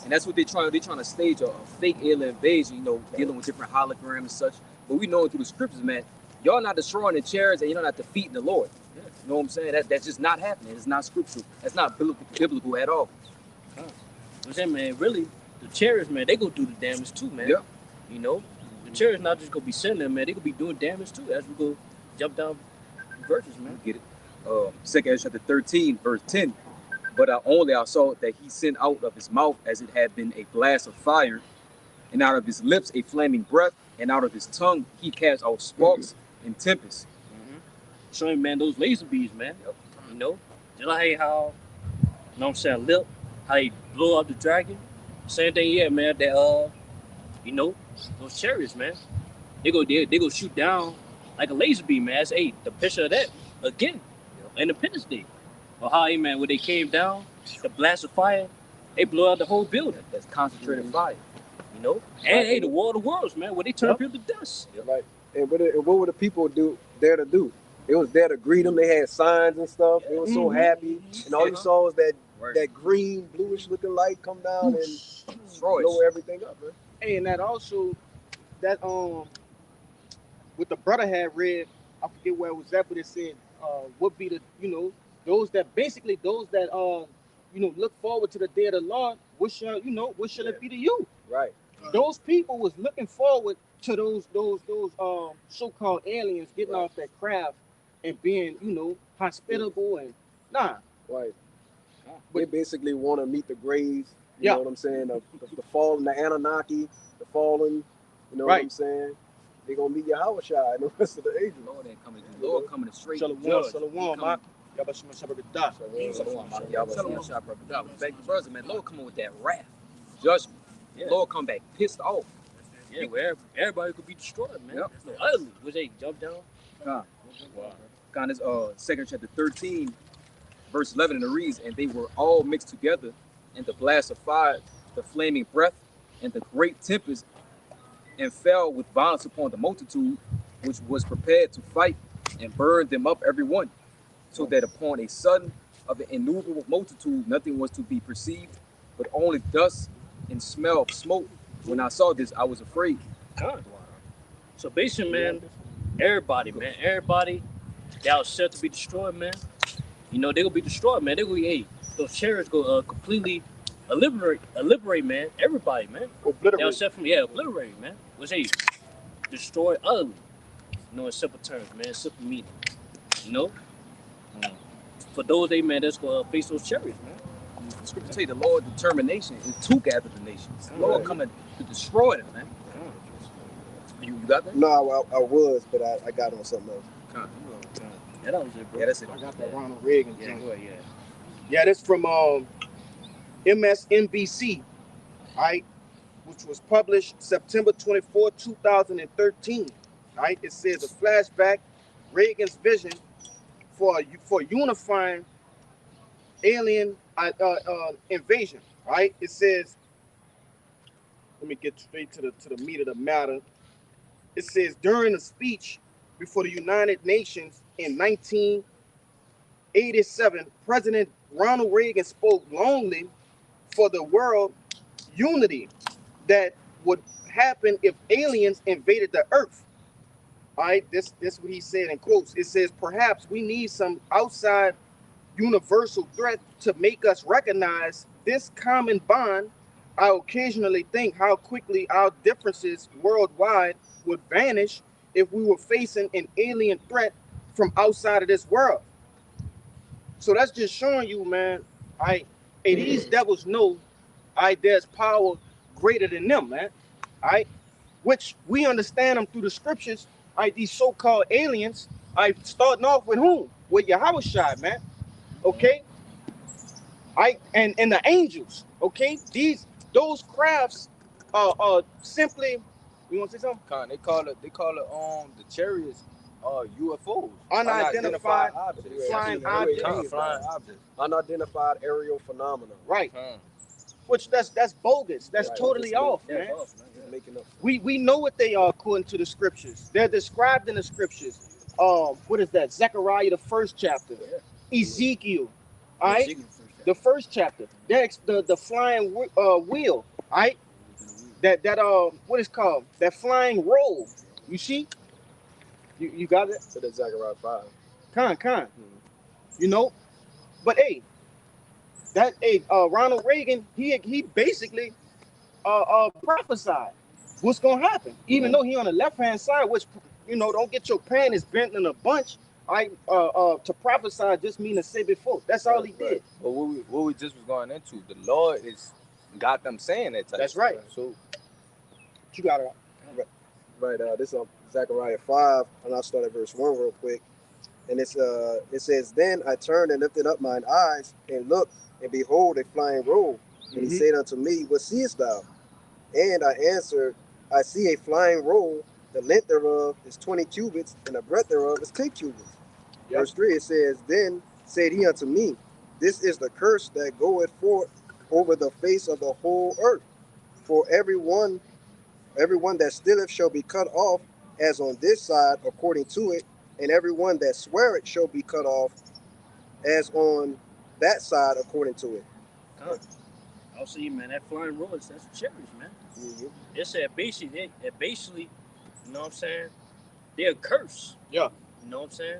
Speaker 2: and that's what they're trying to stage a fake alien invasion, you know, dealing with different holograms and such. But we know through the scriptures, man, y'all not destroying the chariots and you're not defeating the Lord. You know what I'm saying? That's just not happening. It's not scriptural. That's not biblical at all.
Speaker 1: But then, man, really, the chariots, man, they gonna do the damage too, man.
Speaker 2: Yeah.
Speaker 1: You know? The chariots not just gonna be sitting there, man, they gonna be doing damage too as we go jump down verses, man.
Speaker 2: Get it? 2 Ezra chapter 13, verse 10. But I saw that he sent out of his mouth as it had been a blast of fire, and out of his lips a flaming breath, and out of his tongue he cast out sparks and tempests.
Speaker 1: Showing, man, those laser beams, man. You know? Just like how, you know what I'm saying, Lip, how he blew up the dragon. Same thing, yeah, man, that, you know, those chariots, man. They go shoot down like a laser beam, man. That's the picture of that again. Independence Day. Or how, man, when they came down, the blast of fire, they blew out the whole building.
Speaker 2: That's concentrated fire.
Speaker 1: You know? And the War of the Worlds, man, where they turn people to dust.
Speaker 5: Right. And what would the people there to do? It was there to greet them. They had signs and stuff. They were so happy, and all you saw was that green, bluish looking light come down and blow everything up, man.
Speaker 4: Hey, and that also, that what the brother had read, I forget where it was at, but it said would be the, you know, those that look forward to the day of the Lord. What shall it be to you?
Speaker 5: Right.
Speaker 4: Those people was looking forward to those so-called aliens getting off that craft and being, you know, hospitable and
Speaker 5: Right. They basically want to meet the graves. You know what I'm saying? The fallen, the Anunnaki, the fallen, You know
Speaker 4: Right.
Speaker 5: what I'm saying? They're gonna meet Yahushua and the rest of the angels.
Speaker 2: Lord ain't coming.
Speaker 5: They're gonna meet Yahushua and the rest of the angels.
Speaker 2: Lord ain't coming. The Lord coming to straight
Speaker 4: Shalom,
Speaker 2: judge.
Speaker 4: shalom, man. Yabashima Shabbat.
Speaker 2: Shalom, man. Y'all was saying shot brother God. Back to brother, man. Lord coming with that wrath, judgment.
Speaker 1: Yeah.
Speaker 2: Lord come back pissed off.
Speaker 1: Yeah, where everybody could be destroyed, man.
Speaker 2: Yep.
Speaker 1: No, ugly. Was they jump down?
Speaker 2: God,
Speaker 1: Wow.
Speaker 2: God is 2 chapter 13, verse 11, and it reads, and they were all mixed together, and the blast of fire, the flaming breath, and the great tempest, and fell with violence upon the multitude, which was prepared to fight, and burned them up every one, so that upon a sudden of the innumerable multitude nothing was to be perceived, but only dust and smell of smoke. When I saw this, I was afraid.
Speaker 1: God. So basically, man, everybody that was set to be destroyed, man. You know, they gonna be destroyed, man. They gonna be, those chariots go completely liberate, man. Everybody, man. They was
Speaker 4: Obliterate.
Speaker 1: set from obliterate, man. Was destroy ugly. You know, in simple terms, man, simple meaning. You know, for those man that's gonna face those chariots, man.
Speaker 2: The scripture say the Lord's determination is to gather the nations. The Lord coming to destroy them, man. You got that?
Speaker 5: No, I was, but I got on something else.
Speaker 1: Yeah, that was it, bro.
Speaker 2: Yeah, that's it.
Speaker 4: I got that Ronald Reagan.
Speaker 1: Yeah,
Speaker 4: joint.
Speaker 1: go ahead,
Speaker 4: Yeah, that's from MSNBC, right? Which was published September 24, 2013. Right? It says a flashback, Reagan's vision for unifying alien invasion. Right? It says, let me get straight to the meat of the matter. It says during a speech before the United Nations in 1987, President Ronald Reagan spoke longingly for the world unity that would happen if aliens invaded the earth. All right, this what he said in quotes. It says, perhaps we need some outside universal threat to make us recognize this common bond. I occasionally think how quickly our differences worldwide would vanish if we were facing an alien threat from outside of this world. So that's just showing you, man. These devils know, there's power greater than them, man. Which we understand them through the scriptures. These so-called aliens. Starting off with whom? With Yahushua, man. Okay. And the angels. Okay. Those crafts are simply. You want to say something?
Speaker 6: Con, they call it the chariots UFOs.
Speaker 4: Unidentified
Speaker 6: objects.
Speaker 4: flying objects.
Speaker 6: Flying objects.
Speaker 5: Unidentified aerial phenomena.
Speaker 4: Right.
Speaker 6: Con.
Speaker 4: Which that's bogus. That's
Speaker 5: Right.
Speaker 4: totally off,
Speaker 1: yeah.
Speaker 4: man.
Speaker 5: Just making up.
Speaker 4: We know what they are according to the scriptures. They're described in the scriptures. What is that? Zechariah, the first chapter. Ezekiel, all right, the first chapter. That's the flying wheel, all right. That what is called that flying roll. You see? You got it?
Speaker 5: So that's Zechariah 5.
Speaker 4: Con. You know, but Ronald Reagan, he basically prophesied what's gonna happen, even though he on the left hand side, which don't get your panties bent in a bunch. To prophesy just mean to say before. That's all he did.
Speaker 6: But what we just was going into, the Lord got them saying that type.
Speaker 4: That's right.
Speaker 6: So
Speaker 4: You got it.
Speaker 5: Right, this is Zechariah 5, and I'll start at verse 1 real quick. And it says, Then I turned and lifted up mine eyes, and looked, and behold, a flying roll. And he said unto me, What seest thou? And I answered, I see a flying roll. The length thereof is 20 cubits, and the breadth thereof is 10 cubits.
Speaker 4: Yep.
Speaker 5: Verse 3, it says, Then said he unto me, This is the curse that goeth forth over the face of the whole earth. For everyone that stealeth shall be cut off, as on this side according to it, and everyone that sweareth shall be cut off, as on that side according to it.
Speaker 1: I'll see, man. That flying rollers, that's chariots, man.
Speaker 5: Mm-hmm.
Speaker 1: It said basically, you know what I'm saying? They're a curse.
Speaker 4: Yeah.
Speaker 1: You know what I'm saying?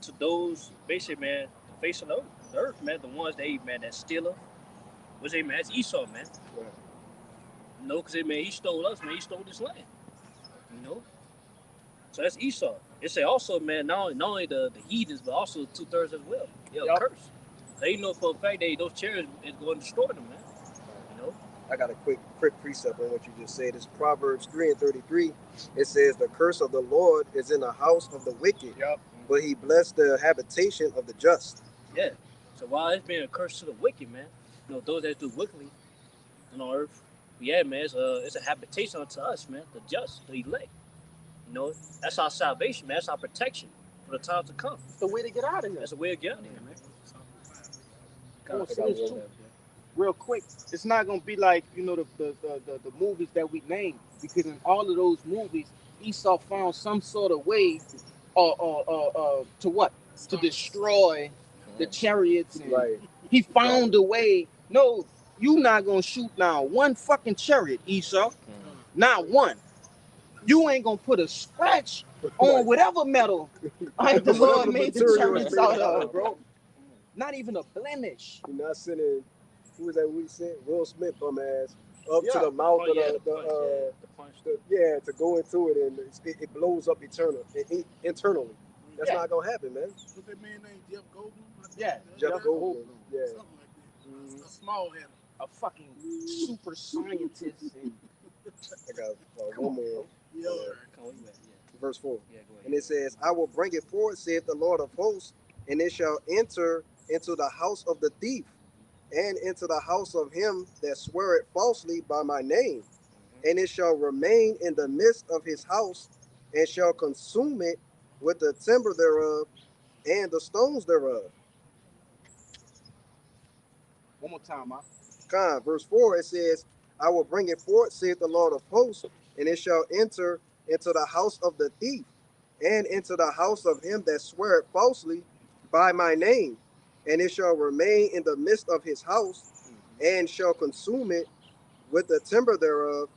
Speaker 1: To those, basically, man, the face of the earth, man, the ones that steal them. What's man? That's Esau, man.
Speaker 5: Right.
Speaker 1: You know, because he stole us, man. He stole this land. You know? So that's Esau. It say also, man, not only the heathens, but also 2/3 as well. They're a curse. They know for a fact that those chariots is going to destroy them, man. You know?
Speaker 5: I got a quick precept on what you just said. It's Proverbs 3:33. It says, "The curse of the Lord is in the house of the wicked,
Speaker 4: Yep.
Speaker 5: but He blessed the habitation of the just."
Speaker 1: Yeah. So while it's been a curse to the wicked, man, those that do wickedly on earth, yeah, man, it's a habitation unto us, man, the just, the elect. That's our salvation, man. That's our protection for the time to come.
Speaker 4: It's the way to get out of here.
Speaker 1: That's a way of getting out of here, man.
Speaker 4: I'm gonna say this too, real quick. It's not gonna be like the movies that we named, because in all of those movies, Esau found some sort of way, to what? To destroy the chariots. And
Speaker 5: Right.
Speaker 4: he found a way. No, you not gonna shoot down one fucking chariot, Esau. Not one. You ain't gonna put a scratch on whatever metal the Lord made the chariots out of, bro. Not even a blemish.
Speaker 5: You're not sending, who was that we sent? Will Smith, bum ass, up to the mouth of
Speaker 1: the punch.
Speaker 5: to go into it, and it blows up internally. That's not gonna happen, man.
Speaker 3: What's that man named Jeff Goldblum?
Speaker 4: Yeah,
Speaker 5: Jeff Goldblum. Yeah.
Speaker 3: Something like that. A small head.
Speaker 4: a fucking super scientist. And
Speaker 5: I got one more.
Speaker 3: Yeah.
Speaker 5: Verse 4.
Speaker 1: Yeah, go ahead.
Speaker 5: And it says, "I will bring it forth, saith the Lord of hosts, and it shall enter into the house of the thief, and into the house of him that sweareth falsely by my name. And it shall remain in the midst of his house, and shall consume it with the timber thereof, and the stones thereof."
Speaker 4: one more time, huh?
Speaker 5: Verse 4, it says, "I will bring it forth, saith the Lord of hosts, and it shall enter into the house of the thief, and into the house of him that sweareth falsely by my name. And it shall remain in the midst of his house, and shall consume it with the timber thereof,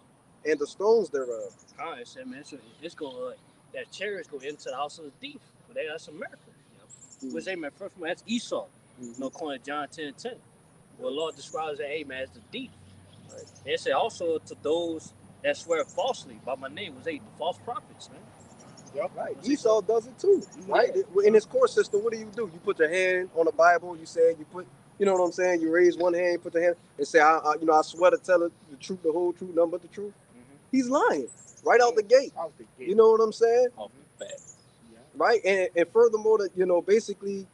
Speaker 5: and the stones thereof."
Speaker 1: It said, man, so it's going that chariots go into the house of the thief. Well, that's America. What's that, man? First one, that's Esau. According to John 10:10. Well, Lord describes that, hey, man, as the thief. Right. And it said also to those that swear falsely by my name, was they the false prophets, man.
Speaker 5: Yep. Right. Esau does it too, right? In his court system, what do? You put your hand on the Bible. You say you know what I'm saying? You raise one hand, put the hand, and say, I swear to tell the truth, the whole truth, nothing but the truth. He's lying right out the gate. You know what I'm saying?
Speaker 1: Off the bat.
Speaker 5: Right. And furthermore, that basically,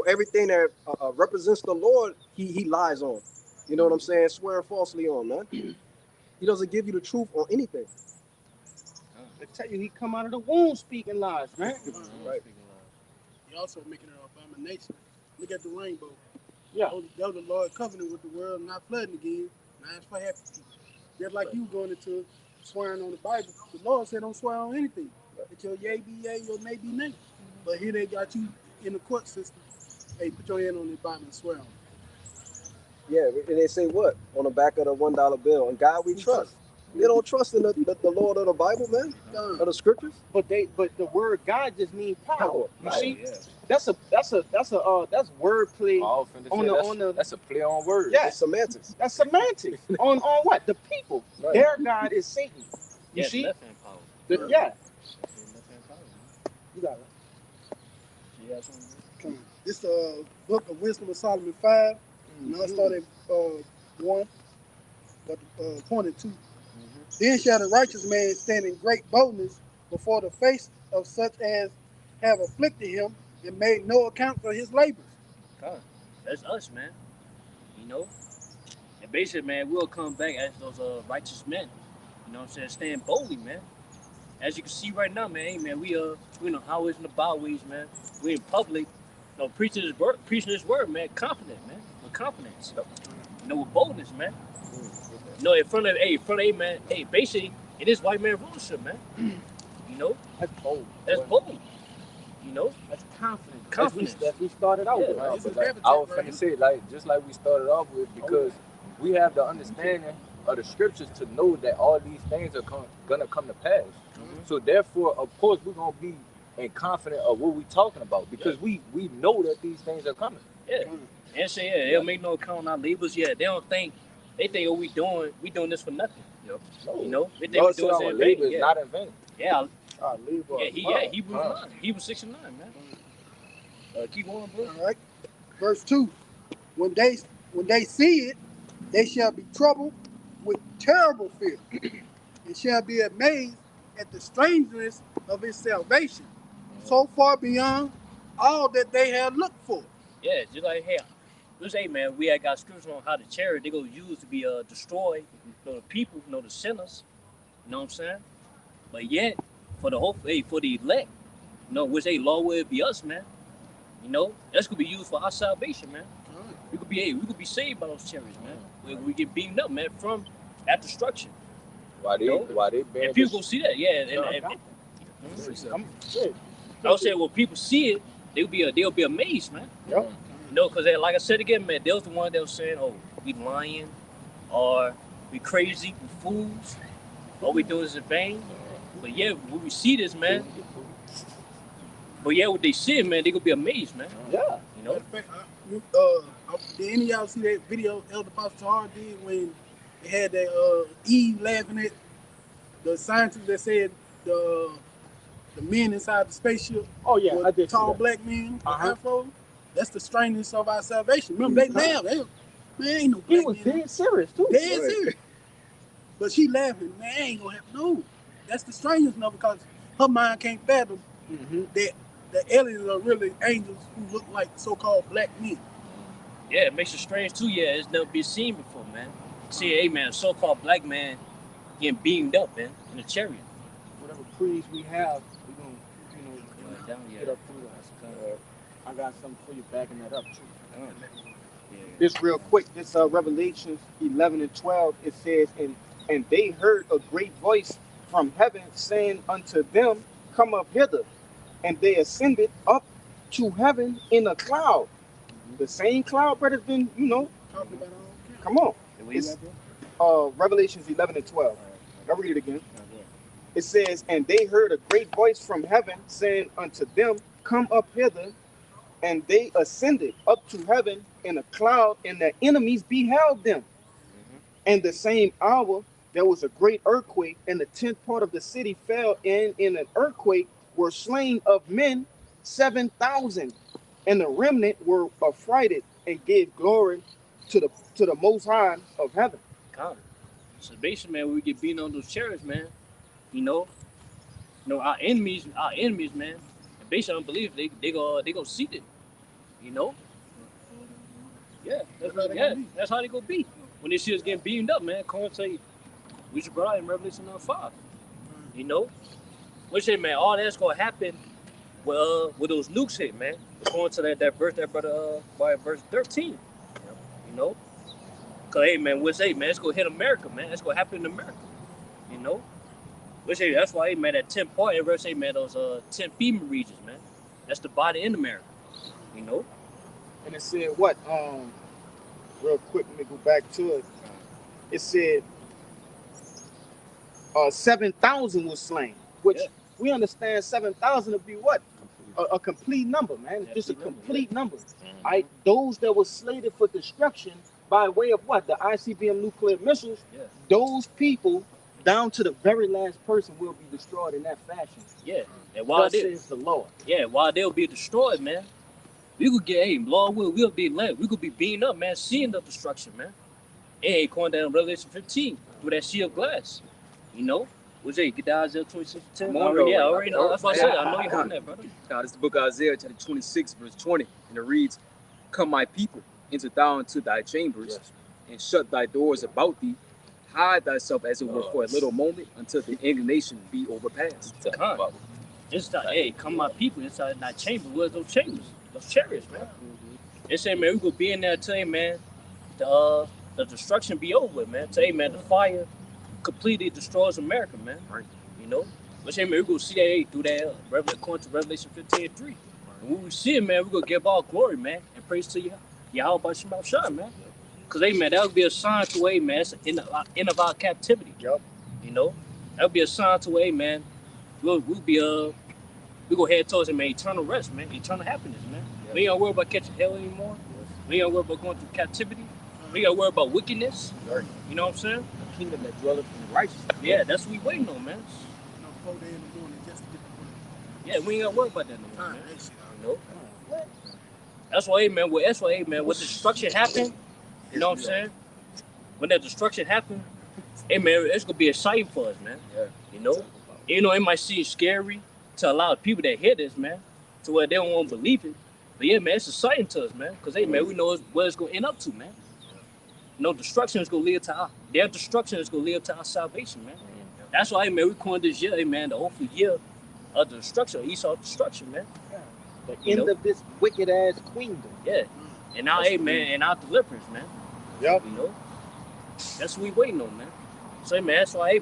Speaker 5: everything that represents the Lord, he lies on. You know what I'm saying? Swear falsely on, man. He doesn't give you the truth on anything.
Speaker 4: I tell you, he come out of the womb speaking lies, man.
Speaker 5: Right.
Speaker 3: He also making an abomination. Look at the rainbow.
Speaker 4: Yeah.
Speaker 3: That was the Lord covenant with the world, not flooding again. Now it's for happy people. Just like you going into swearing on the Bible. The Lord said don't swear on anything. Let your yea be yea, your nay be nay. But here they got you in the court system. Hey, put your hand on the Bible and swear on it.
Speaker 5: Yeah, and they say what? On the back of the $1 bill. And God we trust. They don't trust in the Lord of the Bible, man, of the scriptures.
Speaker 4: But the word God just means power. You see,
Speaker 6: Yeah.
Speaker 4: that's wordplay on the.
Speaker 6: That's a play on words.
Speaker 4: Yeah.
Speaker 5: It's semantics.
Speaker 4: That's semantics on what the people.
Speaker 5: Right.
Speaker 4: Their God is Satan. You
Speaker 1: Yeah,
Speaker 4: see,
Speaker 1: left hand power.
Speaker 4: yeah.
Speaker 1: Left hand power, man.
Speaker 4: You got it.
Speaker 1: You got something?
Speaker 3: This book of Wisdom of Solomon 5. And I started 1, but pointed 2. Then shall the righteous man stand in great boldness before the face of such as have afflicted him and made no account for his labors.
Speaker 1: That's us, man. And basically, man, we'll come back as those righteous men. You know what I'm saying? Stand boldly, man. As you can see right now, man, we in the highways and the byways, man. We in public, preaching his word, man. Confident, man. With confidence. With boldness, man. In front of man. Hey, basically, it is white man rulership, man.
Speaker 4: That's bold.
Speaker 1: That's bold.
Speaker 4: That's confident.
Speaker 1: Confidence.
Speaker 4: As we started out with.
Speaker 6: I was finna say, just like we started off with, because we have the understanding of the scriptures to know that all these things are gonna come to pass. So therefore, of course, we're gonna be in confident of what we're talking about, because we know that these things are coming.
Speaker 1: Yeah. And say, they'll make no account on our labels. Yeah, they think, we doing this for nothing.
Speaker 6: No.
Speaker 1: They think we doing this in vain.
Speaker 6: It's not in vain.
Speaker 1: Yeah.
Speaker 6: Labor.
Speaker 1: Hebrews 6:9, man. Keep going, bro.
Speaker 3: All right. Verse 2. When they see it, they shall be troubled with terrible fear, and shall be amazed at the strangeness of his salvation, so far beyond all that they had looked for.
Speaker 1: Yeah, just like, hey, we say, man, we had got scriptures on how the chariot they gonna use to be destroy, the people, the sinners. You know what I'm saying? But yet, for the whole, hey, for the elect, which law will be us, man. That's gonna be used for our salvation, man. We could be saved by those chariots, man. We get beaten up, man, from that destruction.
Speaker 6: Why they
Speaker 1: and people gonna see that, yeah. I was saying, when people see it, they'll be amazed, man.
Speaker 4: Yep.
Speaker 1: Because like I said again, man, they was the one that was saying, oh, we lying, or we crazy, we fools, all we doing is in vain. But yeah, when we see this, man, what they see, man, they gonna be amazed, man.
Speaker 4: Yeah.
Speaker 3: Matter of fact, did any of y'all see that video Elder Pastor Hard did when they had that Eve laughing at the scientists that said the men inside the spaceship?
Speaker 4: Oh yeah,
Speaker 3: were
Speaker 4: I did.
Speaker 3: Tall black men with afro. That's the strangeness of our salvation. Remember, they laughed. Man, ain't no black
Speaker 4: He was
Speaker 3: man.
Speaker 4: dead serious too.
Speaker 3: Dead serious. But she laughing. Man, ain't gonna happen. No, that's the strangeness of it, because her mind can't fathom that the aliens are really angels who look like so-called black men.
Speaker 1: Yeah, it makes it strange too. Yeah, it's never been seen before, man. See, hey, man, so-called black man getting beamed up, man, in a chariot.
Speaker 4: Whatever praise we have, we're gonna, get up through that. I got something for you backing that up too.
Speaker 1: Yeah.
Speaker 4: This real quick, this Revelations 11 and 12, it says, and they heard a great voice from heaven saying unto them, come up hither. And they ascended up to heaven in a cloud. The same cloud that has been,
Speaker 3: Talking about
Speaker 4: come on. It's Revelations 11 and 12. I'll read it again. It says, and they heard a great voice from heaven saying unto them, come up hither. And they ascended up to heaven in a cloud, and their enemies beheld them. And the same hour, there was a great earthquake, and the 10th part of the city fell, and in an earthquake were slain of men 7,000. And the remnant were affrighted and gave glory to the Most High of heaven.
Speaker 1: God. So basically, man, when we get beaten on those chariots, man, our enemies, man, based on belief, they gonna see it. Yeah, that's how they gonna be. When they see us getting beamed up, man, come and say, we should brought in Revelation 5. Which say, man, all that's gonna happen with those nukes hit, man. According to that verse, that brother, by verse 13. Cause hey, man, we say, man, it's gonna hit America, man. It's gonna happen in America. We say that's why, hey, man, that 10 part, everybody say, man, those 10 FEMA regions, man. That's the body in America.
Speaker 4: And it said what? Real quick, let me go back to it. It said 7,000 was slain, which we understand 7,000 to be what? A complete number, man. It's just a complete number. Those that were slated for destruction by way of what? The ICBM nuclear missiles. Those people, down to the very last person, will be destroyed in that fashion.
Speaker 1: Yeah. And while
Speaker 4: says the Lord.
Speaker 1: Yeah, while they'll be destroyed, man, we could get, hey, Lord we'll be led. We could be beaten up, man, seeing the destruction, man. Hey, going down Revelation 15 through that sea of glass. What's that? Get down Isaiah 26:10. Yeah, already know. That's what I said. I know you're on that, brother.
Speaker 2: God, it's the book of Isaiah, chapter 26, verse 20. And it reads, come, my people, enter thou into thy chambers, and shut thy doors about thee. Hide thyself as it were for a little moment until the indignation be overpassed.
Speaker 1: It's like, hey, come my people inside thy chamber. Where's those chambers? Those chariots, man. They say, man, we gonna be in there till, man, the destruction be over with, man. Tell you, man, the fire completely destroys America, man. But say, man, we gonna see that, hey, through that according to Revelation 15:3. And when we see it, man, we gonna give all glory, man, and praise to Yahweh by Shema Shah, man. Cause hey, man, that would be a sign to, hey, man, it's the end of our captivity. That would be a sign to, hey, man, we go head towards it, man, eternal rest, man, eternal happiness, man. We ain't gotta worry about catching hell anymore. We ain't gotta worry about going through captivity. We ain't gotta worry about wickedness. You know what I'm saying?
Speaker 2: The kingdom that dwelleth in righteousness.
Speaker 1: Yeah, that's what we waiting on, man. Yeah, we ain't gotta worry about that no more, man. That's why, hey, man, when destruction happened, you know what I'm saying? When that destruction happened, hey man, it's gonna be exciting for us, man.
Speaker 2: Yeah.
Speaker 1: You know, it might seem scary to a lot of people that hear this, man, to where they don't want to believe it. But yeah, man, it's exciting to us, man, because hey man, we know where it's gonna end up to, man. You know, destruction is gonna lead to their destruction is gonna lead to our salvation, man. That's why, hey man, we coined this year, hey man, the hopeful year of the destruction, Esau's destruction, man.
Speaker 4: The end of this wicked ass queendom.
Speaker 1: Yeah. And now, hey man, and our deliverance, man.
Speaker 4: Yep.
Speaker 1: You know, that's what we waiting on, man. So, hey man, that's why, hey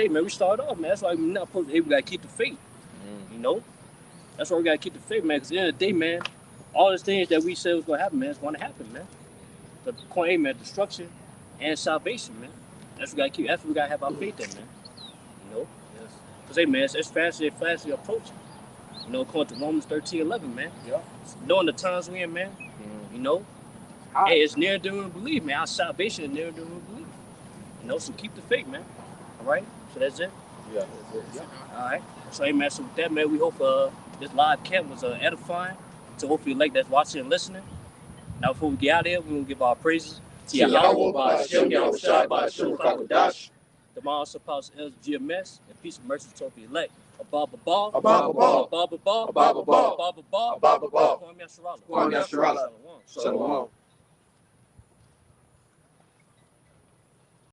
Speaker 1: man, we started off, man. That's why we not supposed to, hey, we gotta keep the faith. You know, that's why we gotta keep the faith, man. Because at the end of the day, man, all the things that we said was gonna happen, man, it's gonna happen, man. The point, hey man, destruction and salvation, man. That's what we gotta keep. That's what we gotta have our faith in, man. You know, because hey man, it's fastly approaching. You know, according to Romans 13:11, man.
Speaker 4: Yeah.
Speaker 1: Knowing the times we in, man. You know, hey, it's near than we believe, man. Our salvation is near than we believe. You know, so keep the faith, man. All right. So that's it.
Speaker 4: Yeah.
Speaker 1: All right. So hey man, so with that, man, we hope this live camp was edifying to hopefully like that's watching and listening. Now before we get out of here, we're gonna give our praises to Yahweh by Hashem, Yahweh Shai by Hashem, Kakodash. The Mount Apostle Els GMS, and peace and mercy to the elect. Abba Ball,
Speaker 4: Abba Ball,
Speaker 1: Abba Ball,
Speaker 4: Abba Ball,
Speaker 1: Abba Ball,
Speaker 4: Abba Ball.
Speaker 1: Kwame Yasharala.
Speaker 4: Kwame Yasharala.
Speaker 1: Shalom.
Speaker 4: Shalom.